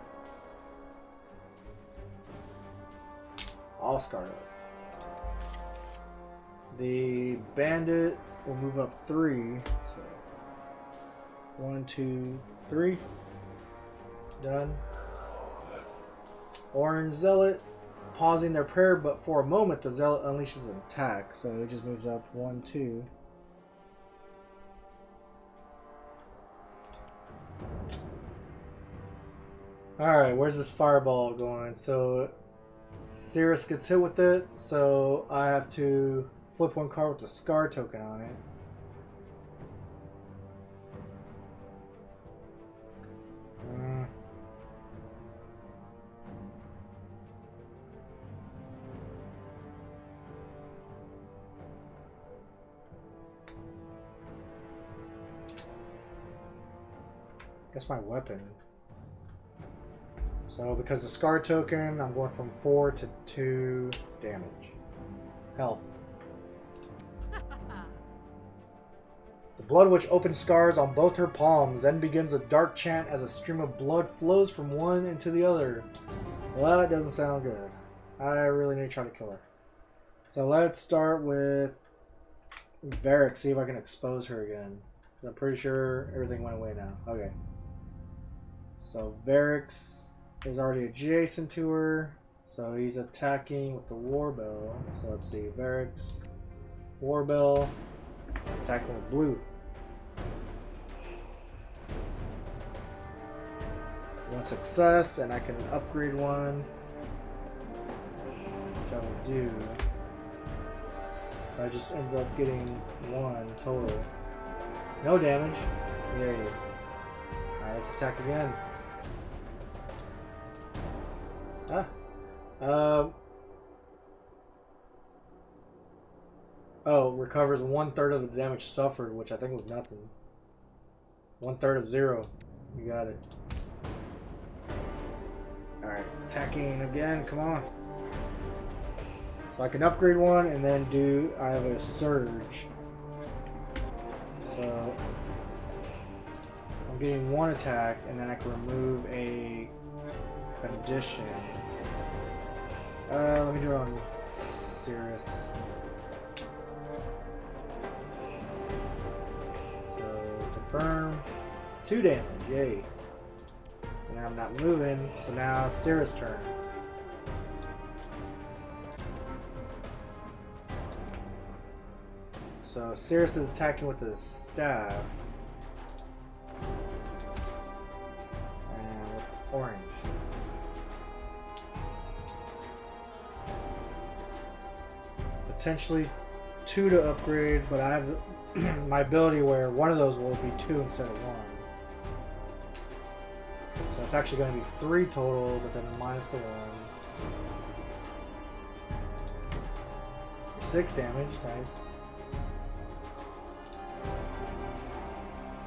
All scarred up. The bandit will move up 3. So 1, 2, 3. Done. Orange Zealot. Pausing their prayer, but for a moment the Zealot unleashes an attack, so it just moves up 1, 2. Alright, where's this fireball going? So Cirrus gets hit with it, so I have to flip 1 card with the Scar token on it. Guess my weapon. So because the scar token, I'm going from 4 to 2 damage. Health. The Blood Witch opens scars on both her palms, then begins a dark chant as a stream of blood flows from one into the other. Well, that doesn't sound good. I really need to try to kill her. So let's start with Varric, see if I can expose her again. I'm pretty sure everything went away now. Okay. So Varric's is already adjacent to her, so he's attacking with the Warbell. So let's see, Varric's Warbell attacking with blue. One success, and I can upgrade one, which I will do. I just end up getting 1 total. No damage. Yay. Alright, let's attack again. Oh, recovers 1/3 of the damage suffered, which I think was nothing. 1/3 of 0. You got it. Alright, attacking again, come on. So I can upgrade one and then I have a surge. So I'm getting 1 attack and then I can remove a condition. Let me do it on Cirrus. So confirm. 2 damage, yay. Now I'm not moving, so now it's Cirrus' turn. So Cirrus is attacking with his staff. And with orange. Potentially 2 to upgrade, but I have my ability where one of those will be 2 instead of 1. So it's actually going to be 3 total, but then minus the 1. 6 damage, nice.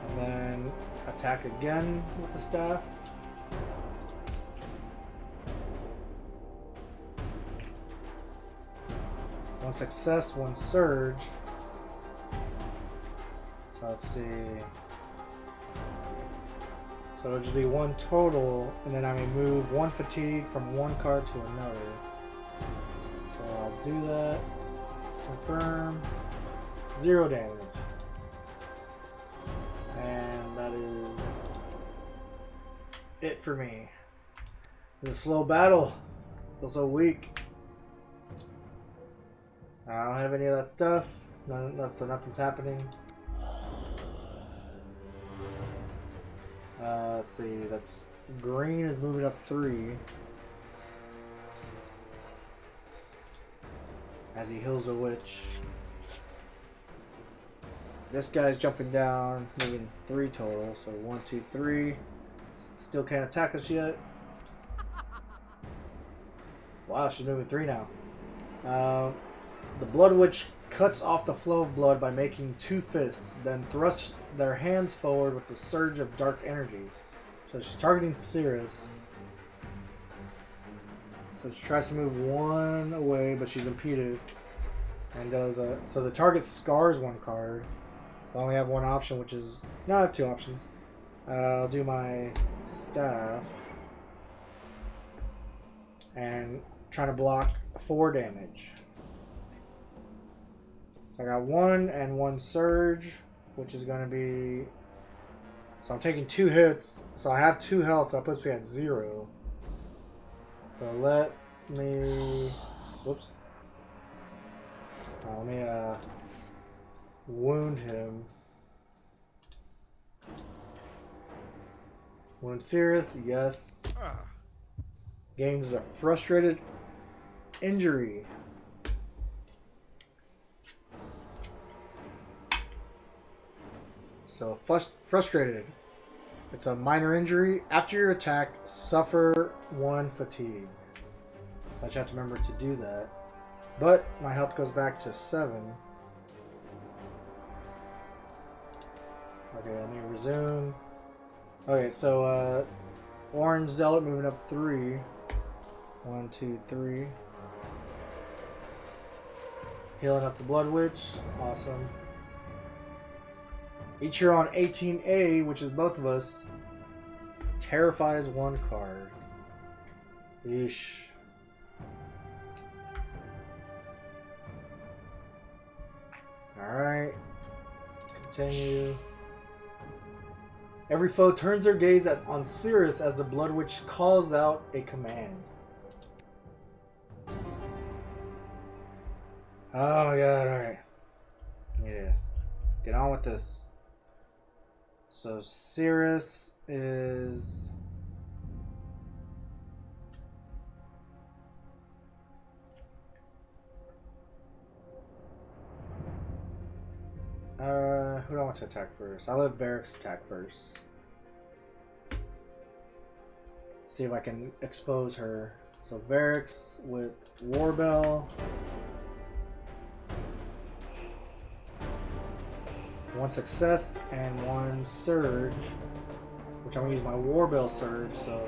And then attack again with the staff. One success, 1 surge. So let's see. So it'll just be 1 total, and then I may move 1 fatigue from 1 card to another. So I'll do that. Confirm. 0 damage. And that is it for me. It's a slow battle. I feel so weak. I don't have any of that stuff. So nothing's happening. Let's see, that's green is moving up 3 as he heals a witch. This guy's jumping down, moving 3 total, so 1, 2, 3. Still can't attack us yet. Wow, she's moving 3 now. The Blood Witch cuts off the flow of blood by making 2 fists, then thrusts their hands forward with the surge of dark energy. So she's targeting Cirrus. So she tries to move 1 away, but she's impeded. And does so the target scars 1 card. So I only have 1 option, which is... No, I have 2 options. I'll do my staff. And trying to block 4 damage. So I got 1 and 1 surge, which is going to be... So I'm taking 2 hits. So I have 2 health, so that puts me at 0. So let me... Whoops. Let me wound him. Wound Cirrus, yes. Gains a frustrated injury. So frustrated. It's a minor injury. After your attack, suffer 1 fatigue. So I just have to remember to do that. But my health goes back to 7. Okay, let me resume. Okay, so Orange Zealot moving up 3. 1, 2, 3. Healing up the Blood Witch. Awesome. Each hero on 18A, which is both of us, terrifies 1 card. Yeesh. Alright. Continue. Every foe turns their gaze on Cirrus as the Blood Witch calls out a command. Oh my god, alright. Yeah. Get on with this. So Cirrus is... who do I want to attack first? I'll let Varix attack first. See if I can expose her. So Varix with Warbell. 1 success and 1 surge. Which I'm going to use my Warbell surge. So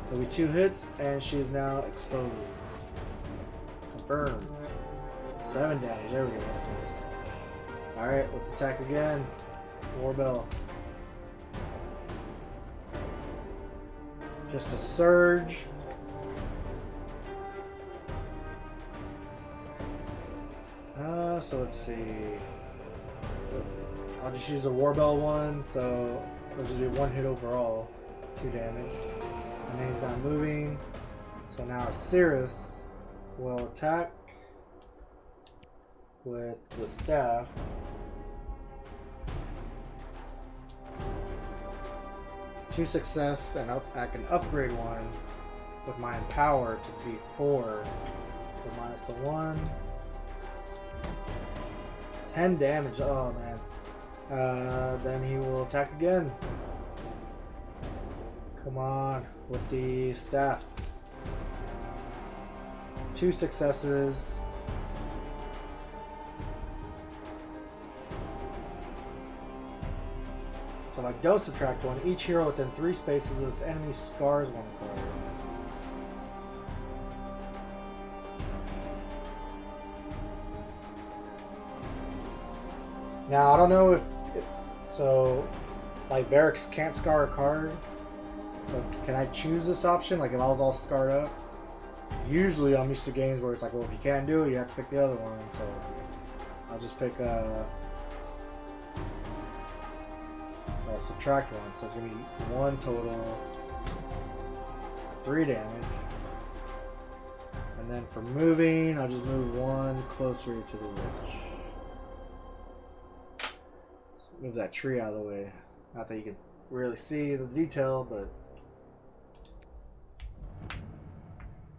there'll be 2 hits and she is now exposed. Confirmed. 7 damage. There we go. That's nice. Alright, let's attack again. Warbell. Just a surge. So let's see. I'll just use a Warbell one, so let's just do 1 hit overall. 2 damage. And then he's not moving. So now Cirrus will attack with the staff. Two success, and I can upgrade 1 with my Empower to be 4. So minus the 1. 10 damage. Oh man. Then he will attack again. Come on with the staff. 2 successes. So if I don't subtract 1, each hero within 3 spaces of this enemy scars 1 card. Now I don't know if so like Varix can't scar a card. So can I choose this option? Like if I was all scarred up? Usually I'm used to games where it's like, well, if you can't do it, you have to pick the other one. So I'll just pick I'll subtract 1, so it's gonna be 1 total, 3 damage. And then for moving, I'll just move 1 closer to the witch. Let's move that tree out of the way. Not that you can really see the detail, but...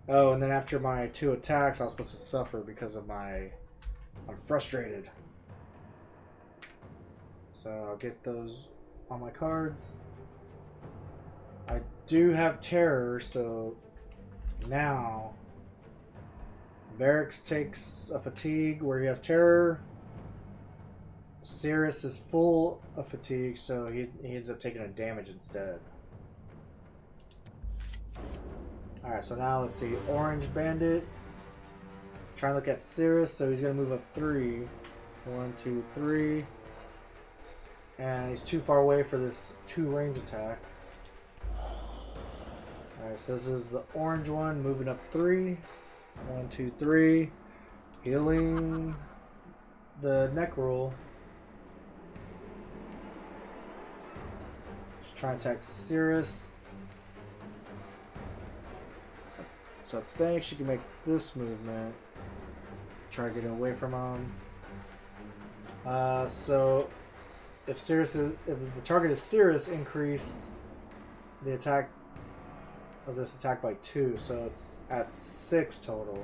Oh, and then after my 2 attacks, I was supposed to suffer because of my... I'm frustrated. So I'll get those on my cards. I do have terror, so now Varix takes a fatigue where he has terror. Cirrus is full of fatigue, so he ends up taking a damage instead. Alright, so now let's see. Orange Bandit. Try and look at Cirrus, so he's going to move up 3. 1, 2, 3. And he's too far away for this 2 range attack. Alright, so this is the orange one, moving up 3. 1, 2, 3. Healing the neck roll. Just try and attack Cirrus. So I think she can make this movement. Try to get away from him. So if the target is Cirrus, increase the attack of this attack by 2, so it's at 6 total.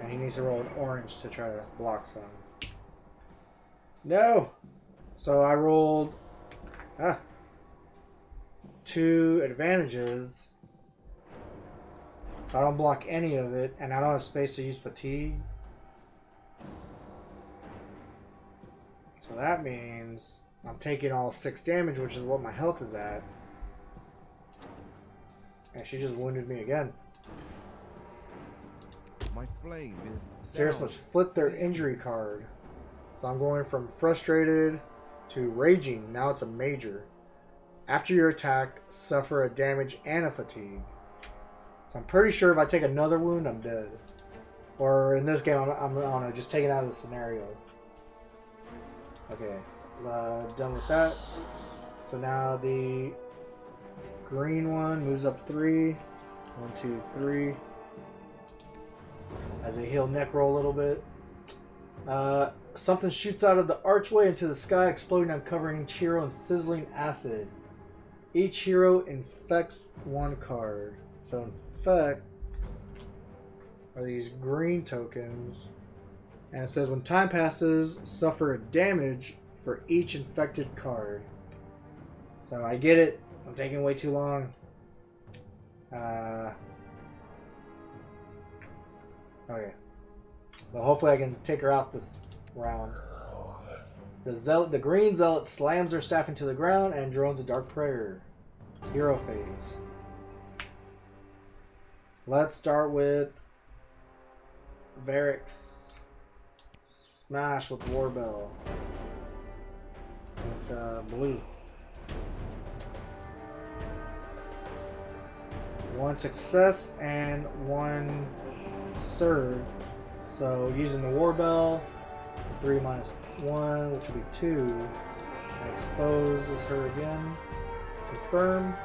And he needs to roll an orange to try to block some. No! So I rolled 2 advantages. So I don't block any of it, and I don't have space to use fatigue. So that means I'm taking all 6 damage, which is what my health is at. And she just wounded me again. My flame is Cirrus down. must flip their injury card. So I'm going from frustrated to raging. Now it's a major. After your attack, suffer a damage and a fatigue. So I'm pretty sure if I take another wound, I'm dead. Or in this game, I'm I don't know, just taken out of the scenario. Okay, done with that. So now the green one moves up 3. 1, 2, 3. As they heal Necro a little bit. Something shoots out of the archway into the sky, exploding, uncovering each hero in sizzling acid. Each hero infects 1 card. So infects are these green tokens. And it says when time passes, suffer a damage for each infected card. So I get it. I'm taking way too long. Okay. But hopefully I can take her out this round. The green zealot slams their staff into the ground and drones a dark prayer. Hero phase. Let's start with Varix. Smash with Warbell. With blue. 1 success and 1 surge. So using the Warbell, 3 minus 1, which will be 2. Exposes her again. Confirm.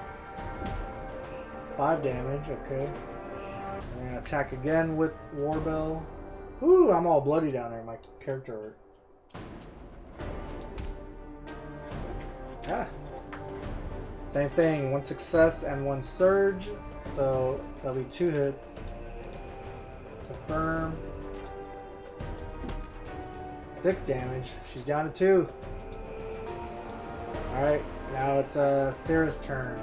5 damage, okay. And then attack again with Warbell. Ooh, I'm all bloody down there, my character art. Ah. Same thing, 1 success and 1 surge. So that'll be 2 hits. Confirm. 6 damage. She's down to 2. Alright, now it's Sarah's turn.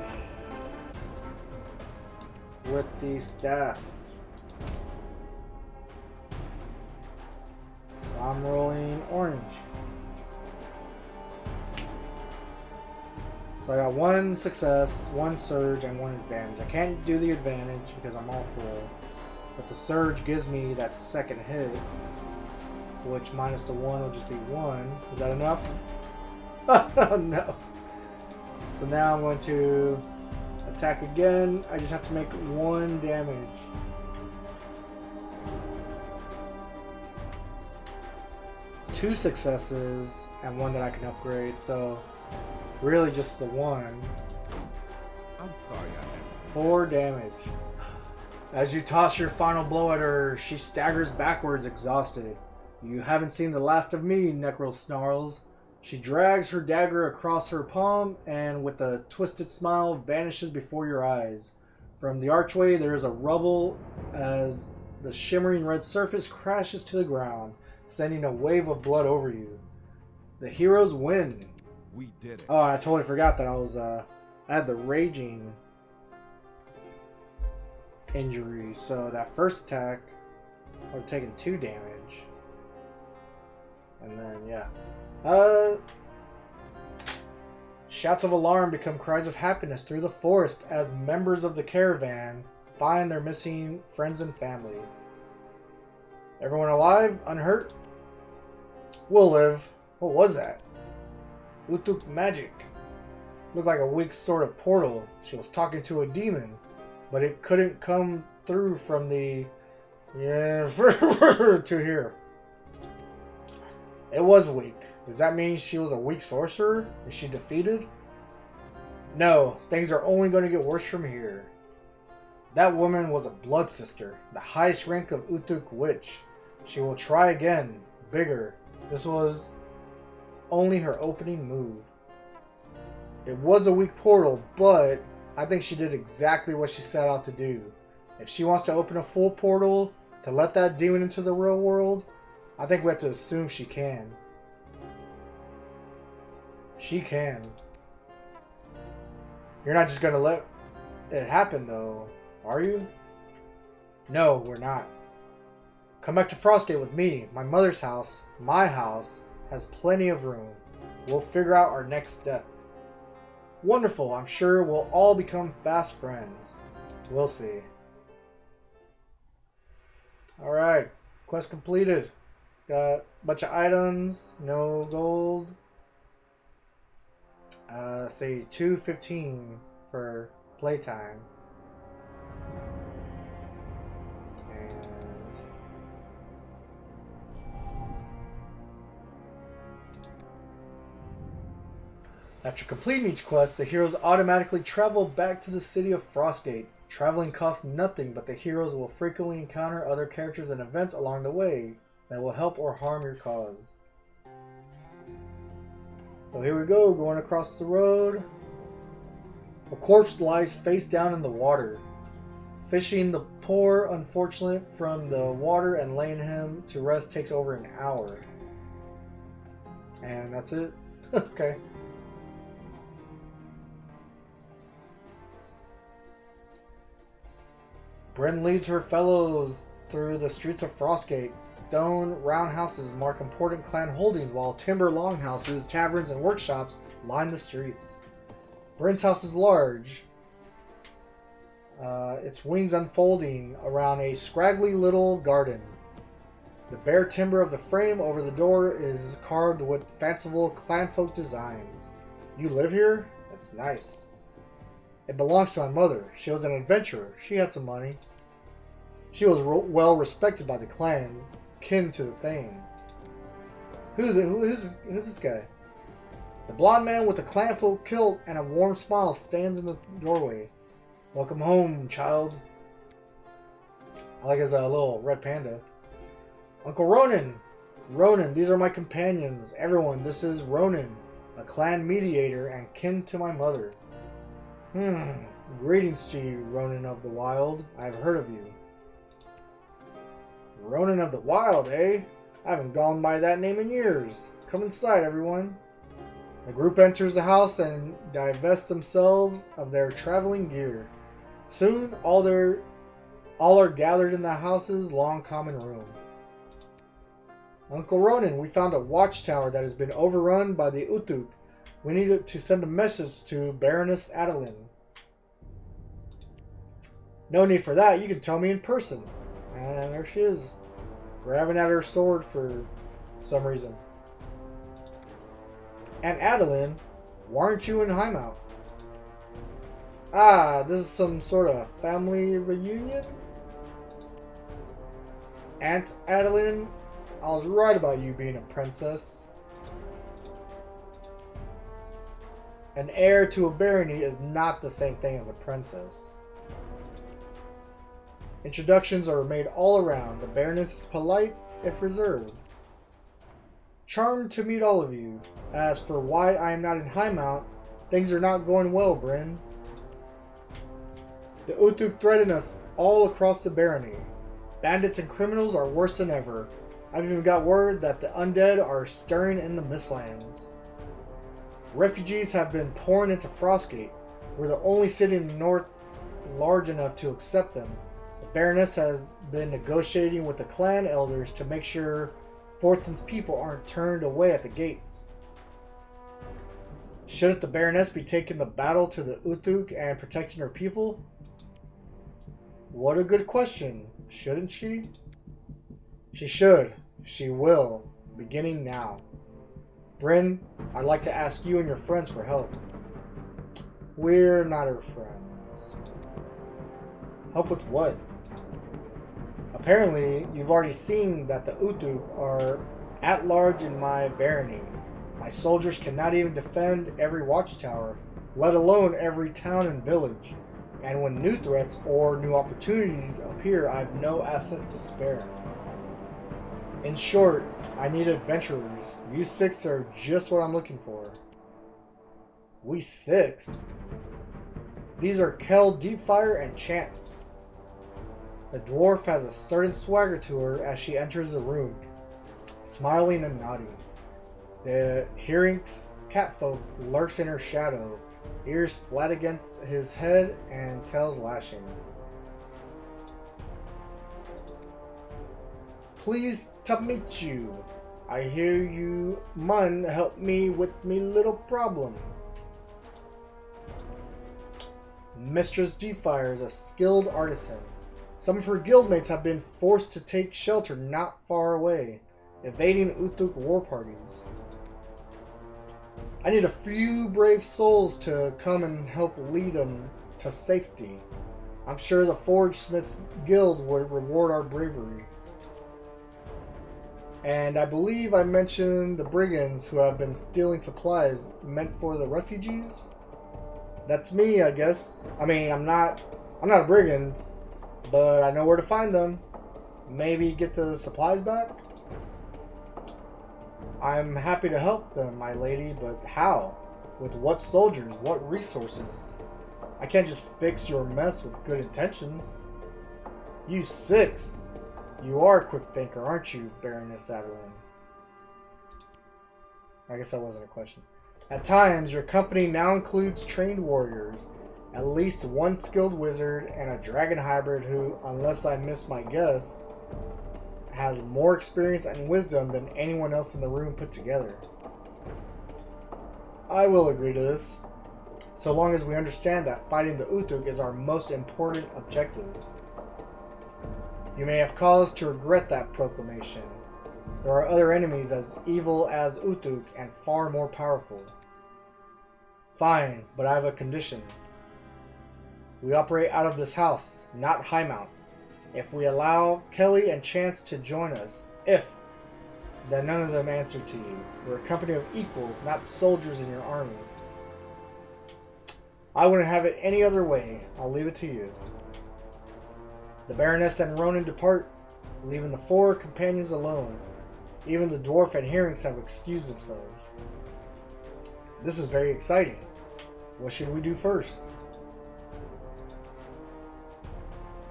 With the staff. I'm rolling orange. So I got 1 success, 1 surge, and 1 advantage. I can't do the advantage because I'm all full. But the surge gives me that second hit. Which minus the 1 will just be 1. Is that enough? Oh no. So now I'm going to attack again. I just have to make 1 damage. Two successes and 1 that I can upgrade. So really just the 1. I'm sorry I never. 4 damage. As you toss your final blow at her, she staggers backwards, exhausted. You haven't seen the last of me, Necro snarls. She drags her dagger across her palm and with a twisted smile vanishes before your eyes. From the archway there is a rubble as the shimmering red surface crashes to the ground, sending a wave of blood over you. The heroes win. We did it. Oh, I totally forgot that I had the raging injury. So that first attack, I'm taking 2 damage. And then, yeah. Shouts of alarm become cries of happiness through the forest as members of the caravan find their missing friends and family. Everyone alive? Unhurt? We'll live. What was that? Utuk magic. Looked like a weak sort of portal. She was talking to a demon, but it couldn't come through from the... Yeah, to here. It was weak. Does that mean she was a weak sorcerer? Is she defeated? No, things are only going to get worse from here. That woman was a blood sister, the highest rank of Utuk witch. She will try again, bigger. This was only her opening move. It was a weak portal, but I think she did exactly what she set out to do. If she wants to open a full portal to let that demon into the real world, I think we have to assume she can. She can. You're not just going to let it happen, though, are you? No, we're not. Come back to Frostgate with me. My mother's house, my house, has plenty of room. We'll figure out our next step. Wonderful, I'm sure we'll all become fast friends. We'll see. Alright, quest completed. Got a bunch of items, no gold. Say 2:15 for playtime. And after completing each quest, the heroes automatically travel back to the city of Frostgate. Traveling costs nothing, but the heroes will frequently encounter other characters and events along the way that will help or harm your cause. So here we go, going across the road. A corpse lies face down in the water. Fishing the poor unfortunate from the water and laying him to rest takes over an hour. And that's it. Okay. Bryn leads her fellows through the streets of Frostgate. Stone roundhouses mark important clan holdings, while timber longhouses, taverns, and workshops line the streets. Bryn's house is large, its wings unfolding around a scraggly little garden. The bare timber of the frame over the door is carved with fanciful clanfolk designs. You live here? That's nice. It belongs to my mother. She was an adventurer. She had some money. She was well respected by the clans, kin to the Thane. Who's this guy? The blonde man with the clanfolk kilt and a warm smile stands in the doorway. Welcome home, child. I like his little red panda. Uncle Ronin! Ronin, these are my companions. Everyone, this is Ronin, a clan mediator and kin to my mother. Greetings to you, Ronin of the Wild. I've heard of you. Ronin of the Wild, eh? I haven't gone by that name in years. Come inside, everyone. The group enters the house and divests themselves of their traveling gear. Soon, all are gathered in the house's long common room. Uncle Ronin, we found a watchtower that has been overrun by the Utuk. We need to send a message to Baroness Adeline. No need for that. You can tell me in person. And there she is, grabbing at her sword for some reason. And Adeline, why aren't you in Heimat? Ah, this is some sort of family reunion? Aunt Adeline, I was right about you being a princess. An heir to a barony is not the same thing as a princess. Introductions are made all around. The Baroness is polite, if reserved. Charmed to meet all of you. As for why I am not in Heimat, things are not going well, Bryn. The Utuk threaten us all across the barony. Bandits and criminals are worse than ever. I've even got word that the undead are stirring in the Mistlands. Refugees have been pouring into Frostgate. We're the only city in the north large enough to accept them. Baroness has been negotiating with the clan elders to make sure Forthan's people aren't turned away at the gates. Shouldn't the Baroness be taking the battle to the Utuk and protecting her people? What a good question, shouldn't she? She should. She will. Beginning now. Bryn, I'd like to ask you and your friends for help. We're not her friends. Help with what? Apparently, you've already seen that the Utuk are at large in my barony. My soldiers cannot even defend every watchtower, let alone every town and village. And when new threats or new opportunities appear, I have no assets to spare. In short, I need adventurers. You six are just what I'm looking for. We six? These are Kel, Deepfire, and Chance. The dwarf has a certain swagger to her as she enters the room, smiling and nodding. The Hirinx catfolk lurks in her shadow, ears flat against his head and tails lashing. Pleased to meet you. I hear you, mun, help me with me little problem. Mistress Deefire is a skilled artisan. Some of her guildmates have been forced to take shelter not far away, evading Uthuk war parties. I need a few brave souls to come and help lead them to safety. I'm sure the Forge Smiths Guild would reward our bravery. And I believe I mentioned the brigands who have been stealing supplies meant for the refugees. That's me, I guess. I mean, I'm not a brigand, but I know where to find them. Maybe get the supplies back? I'm happy to help them, my lady, but how? With what soldiers? What resources? I can't just fix your mess with good intentions. You six! You are a quick thinker, aren't you, Baroness Adeline? I guess that wasn't a question. At times, your company now includes trained warriors, at least one skilled wizard, and a dragon hybrid who, unless I miss my guess, has more experience and wisdom than anyone else in the room put together. I will agree to this, so long as we understand that fighting the Uthuk is our most important objective. You may have cause to regret that proclamation. There are other enemies as evil as Uthuk and far more powerful. Fine, but I have a condition. We operate out of this house, not Highmount. If we allow Kelly and Chance to join us, then none of them answer to you. We're a company of equals, not soldiers in your army. I wouldn't have it any other way. I'll leave it to you. The Baroness and Ronin depart, leaving the four companions alone. Even the dwarf adherents have excused themselves. This is very exciting. What should we do first?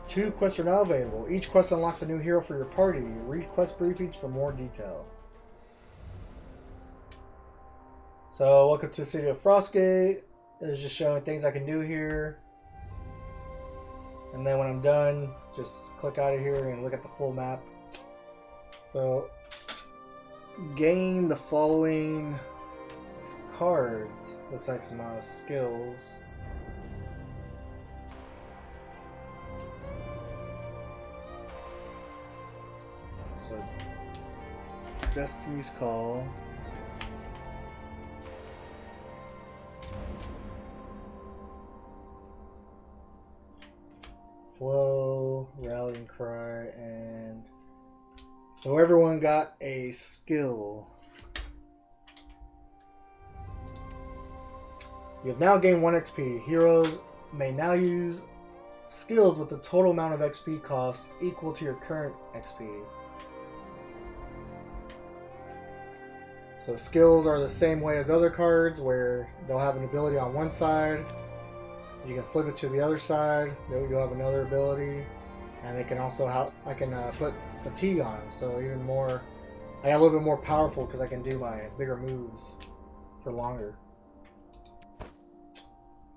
2 quests are now available. Each quest unlocks a new hero for your party. Read quest briefings for more detail. So, welcome to the City of Frostgate. It's just showing things I can do here. And then when I'm done, just click out of here and look at the full map. So, gain the following cards. Looks like some skills. So, Destiny's Call. Flow, Rallying Cry, and so everyone got a skill. You have now gained 1 XP. Heroes may now use skills with the total amount of XP cost equal to your current XP. So skills are the same way as other cards, where they'll have an ability on one side. You can flip it to the other side. You'll have another ability, and they can also I can put fatigue on them, so even more. I got a little bit more powerful because I can do my bigger moves for longer.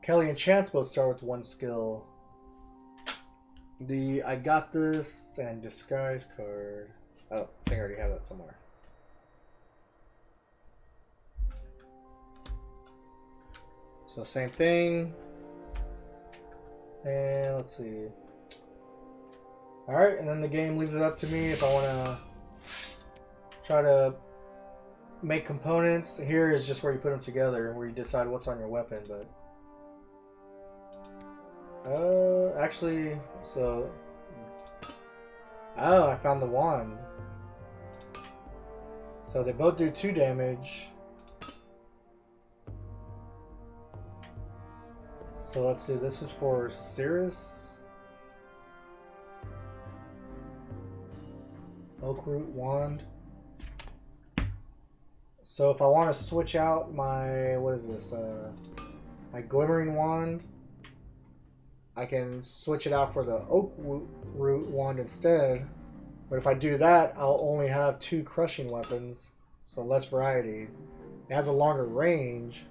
Kelly and Chance both start with 1 skill. The I got this and disguise card. Oh, I think I already have that somewhere. So same thing. And let's see. Alright, and then the game leaves it up to me if I want to try to make components. Here is just where you put them together, where you decide what's on your weapon, but actually, so I found the wand. So they both do 2 damage. So let's see, this is for Cirrus. Oakroot Wand. So if I want to switch out my, what is this, my Glimmering Wand, I can switch it out for the Oakroot Wand instead. But if I do that, I'll only have 2 crushing weapons, so less variety. It has a longer range.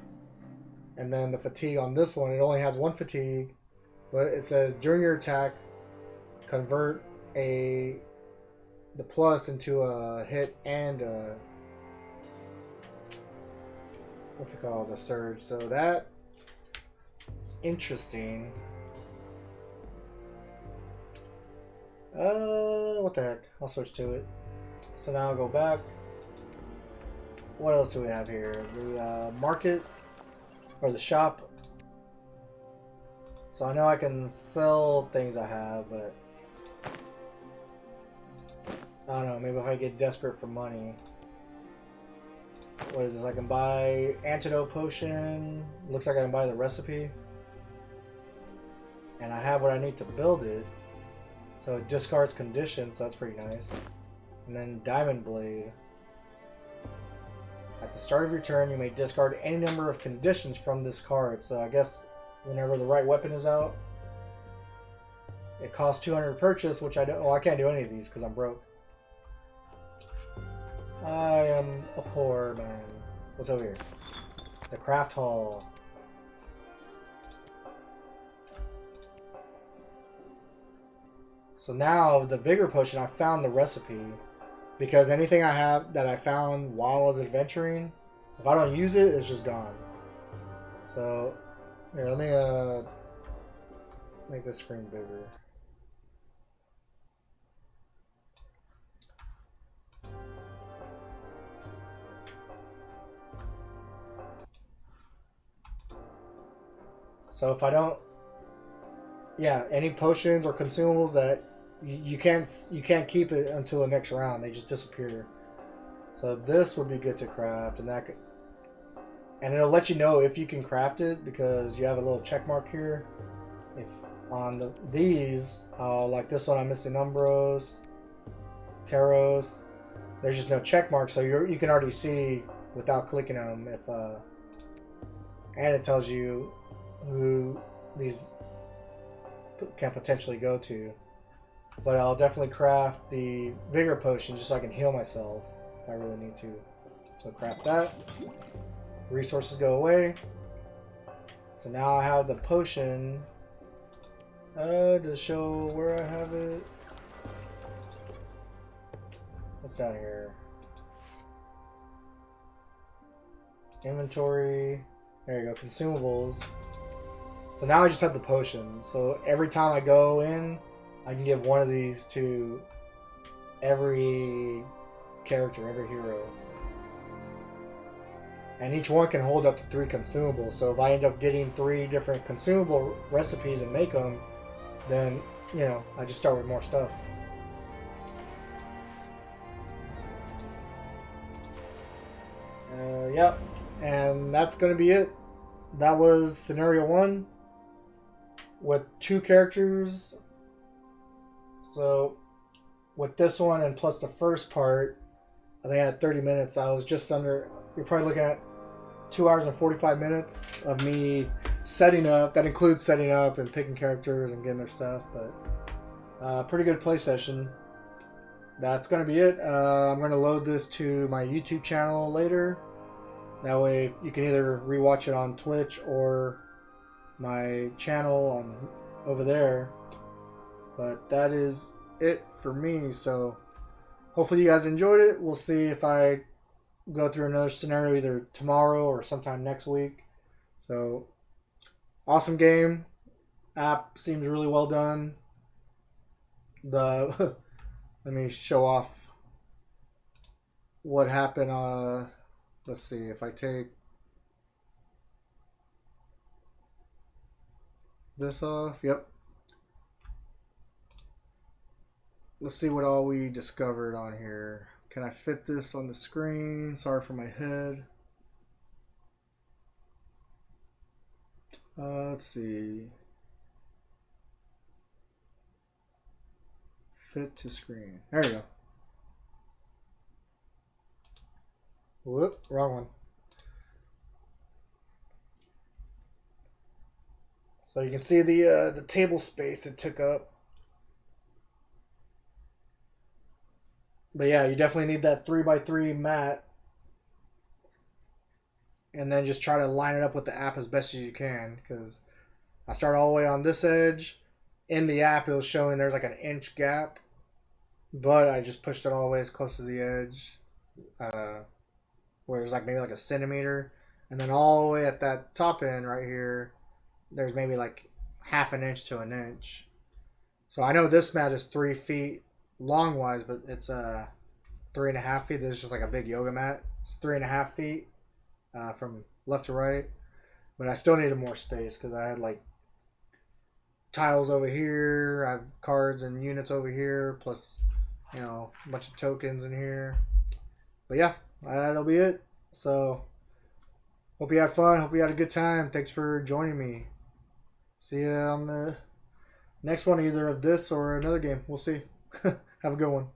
And then the fatigue on this one, it only has 1 fatigue, but it says during your attack, convert the plus into a hit and a what's it called? A surge. So that is interesting. What the heck? I'll switch to it. So now I'll go back. What else do we have here? The market or the shop. So I know I can sell things I have, but I don't know. Maybe if I get desperate for money. What is this? I can buy antidote potion. Looks like I can buy the recipe. And I have what I need to build it. So it discards conditions, so that's pretty nice. And then diamond blade. At the start of your turn, you may discard any number of conditions from this card. So I guess whenever the right weapon is out, it costs 200 to purchase, which I don't. Oh, I can't do any of these because I'm broke. I am a poor man. What's over here? The craft hall. So now the vigor potion, I found the recipe because anything I have that I found while I was adventuring, if I don't use it, it's just gone. So here, let me make this screen bigger. So if I don't, yeah, any potions or consumables that you can't keep it until the next round. They just disappear. So this would be good to craft, and that could, and it'll let you know if you can craft it because you have a little check mark here. If on these, like this one, I'm missing Umbros, Taros. There's just no check mark, so you can already see without clicking them if and it tells you who these can potentially go to. But I'll definitely craft the vigor potion just so I can heal myself if I really need to. So craft that. Resources go away. So now I have the potion to show where I have it. What's down here? Inventory. There you go. Consumables. So now I just have the potion. So every time I go in, I can give one of these to every character, every hero. And each one can hold up to 3 consumables. So if I end up getting 3 different consumable recipes and make them, then, you know, I just start with more stuff. Yep. And that's going to be it. That was scenario 1 with 2 characters. So with this one and plus the first part, I think I had 30 minutes. I was just under, you're probably looking at 2 hours and 45 minutes of me setting up. That includes setting up and picking characters and getting their stuff. But pretty good play session. That's going to be it. I'm going to load this to my YouTube channel later. That way you can either rewatch it on Twitch or my channel on over there. But that is it for me. So hopefully you guys enjoyed it. We'll see if I go through another scenario either tomorrow or sometime next week. So awesome game. App seems really well done. The let me show off what happened. Let's see if I take this off. Yep. Let's see what all we discovered on here. Can I fit this on the screen? Sorry for my head. Let's see. Fit to screen. There you go. Whoop, wrong one. So you can see the table space it took up. But yeah, you definitely need that 3x3 mat. And then just try to line it up with the app as best as you can. Because I started all the way on this edge. In the app, it was showing there's like an inch gap. But I just pushed it all the way as close to the edge. Where there's like maybe like a centimeter. And then all the way at that top end right here, there's maybe like half an inch to an inch. So I know this mat is 3 feet long wise, but it's 3.5 feet. This is just like a big yoga mat. It's 3.5 feet from left to right. But I still needed more space because I had like tiles over here. I have cards and units over here, plus, you know, a bunch of tokens in here. But yeah, that'll be it. So hope you had fun. Hope you had a good time. Thanks for joining me. See you on the next one, either of this or another game. We'll see. Have a good one.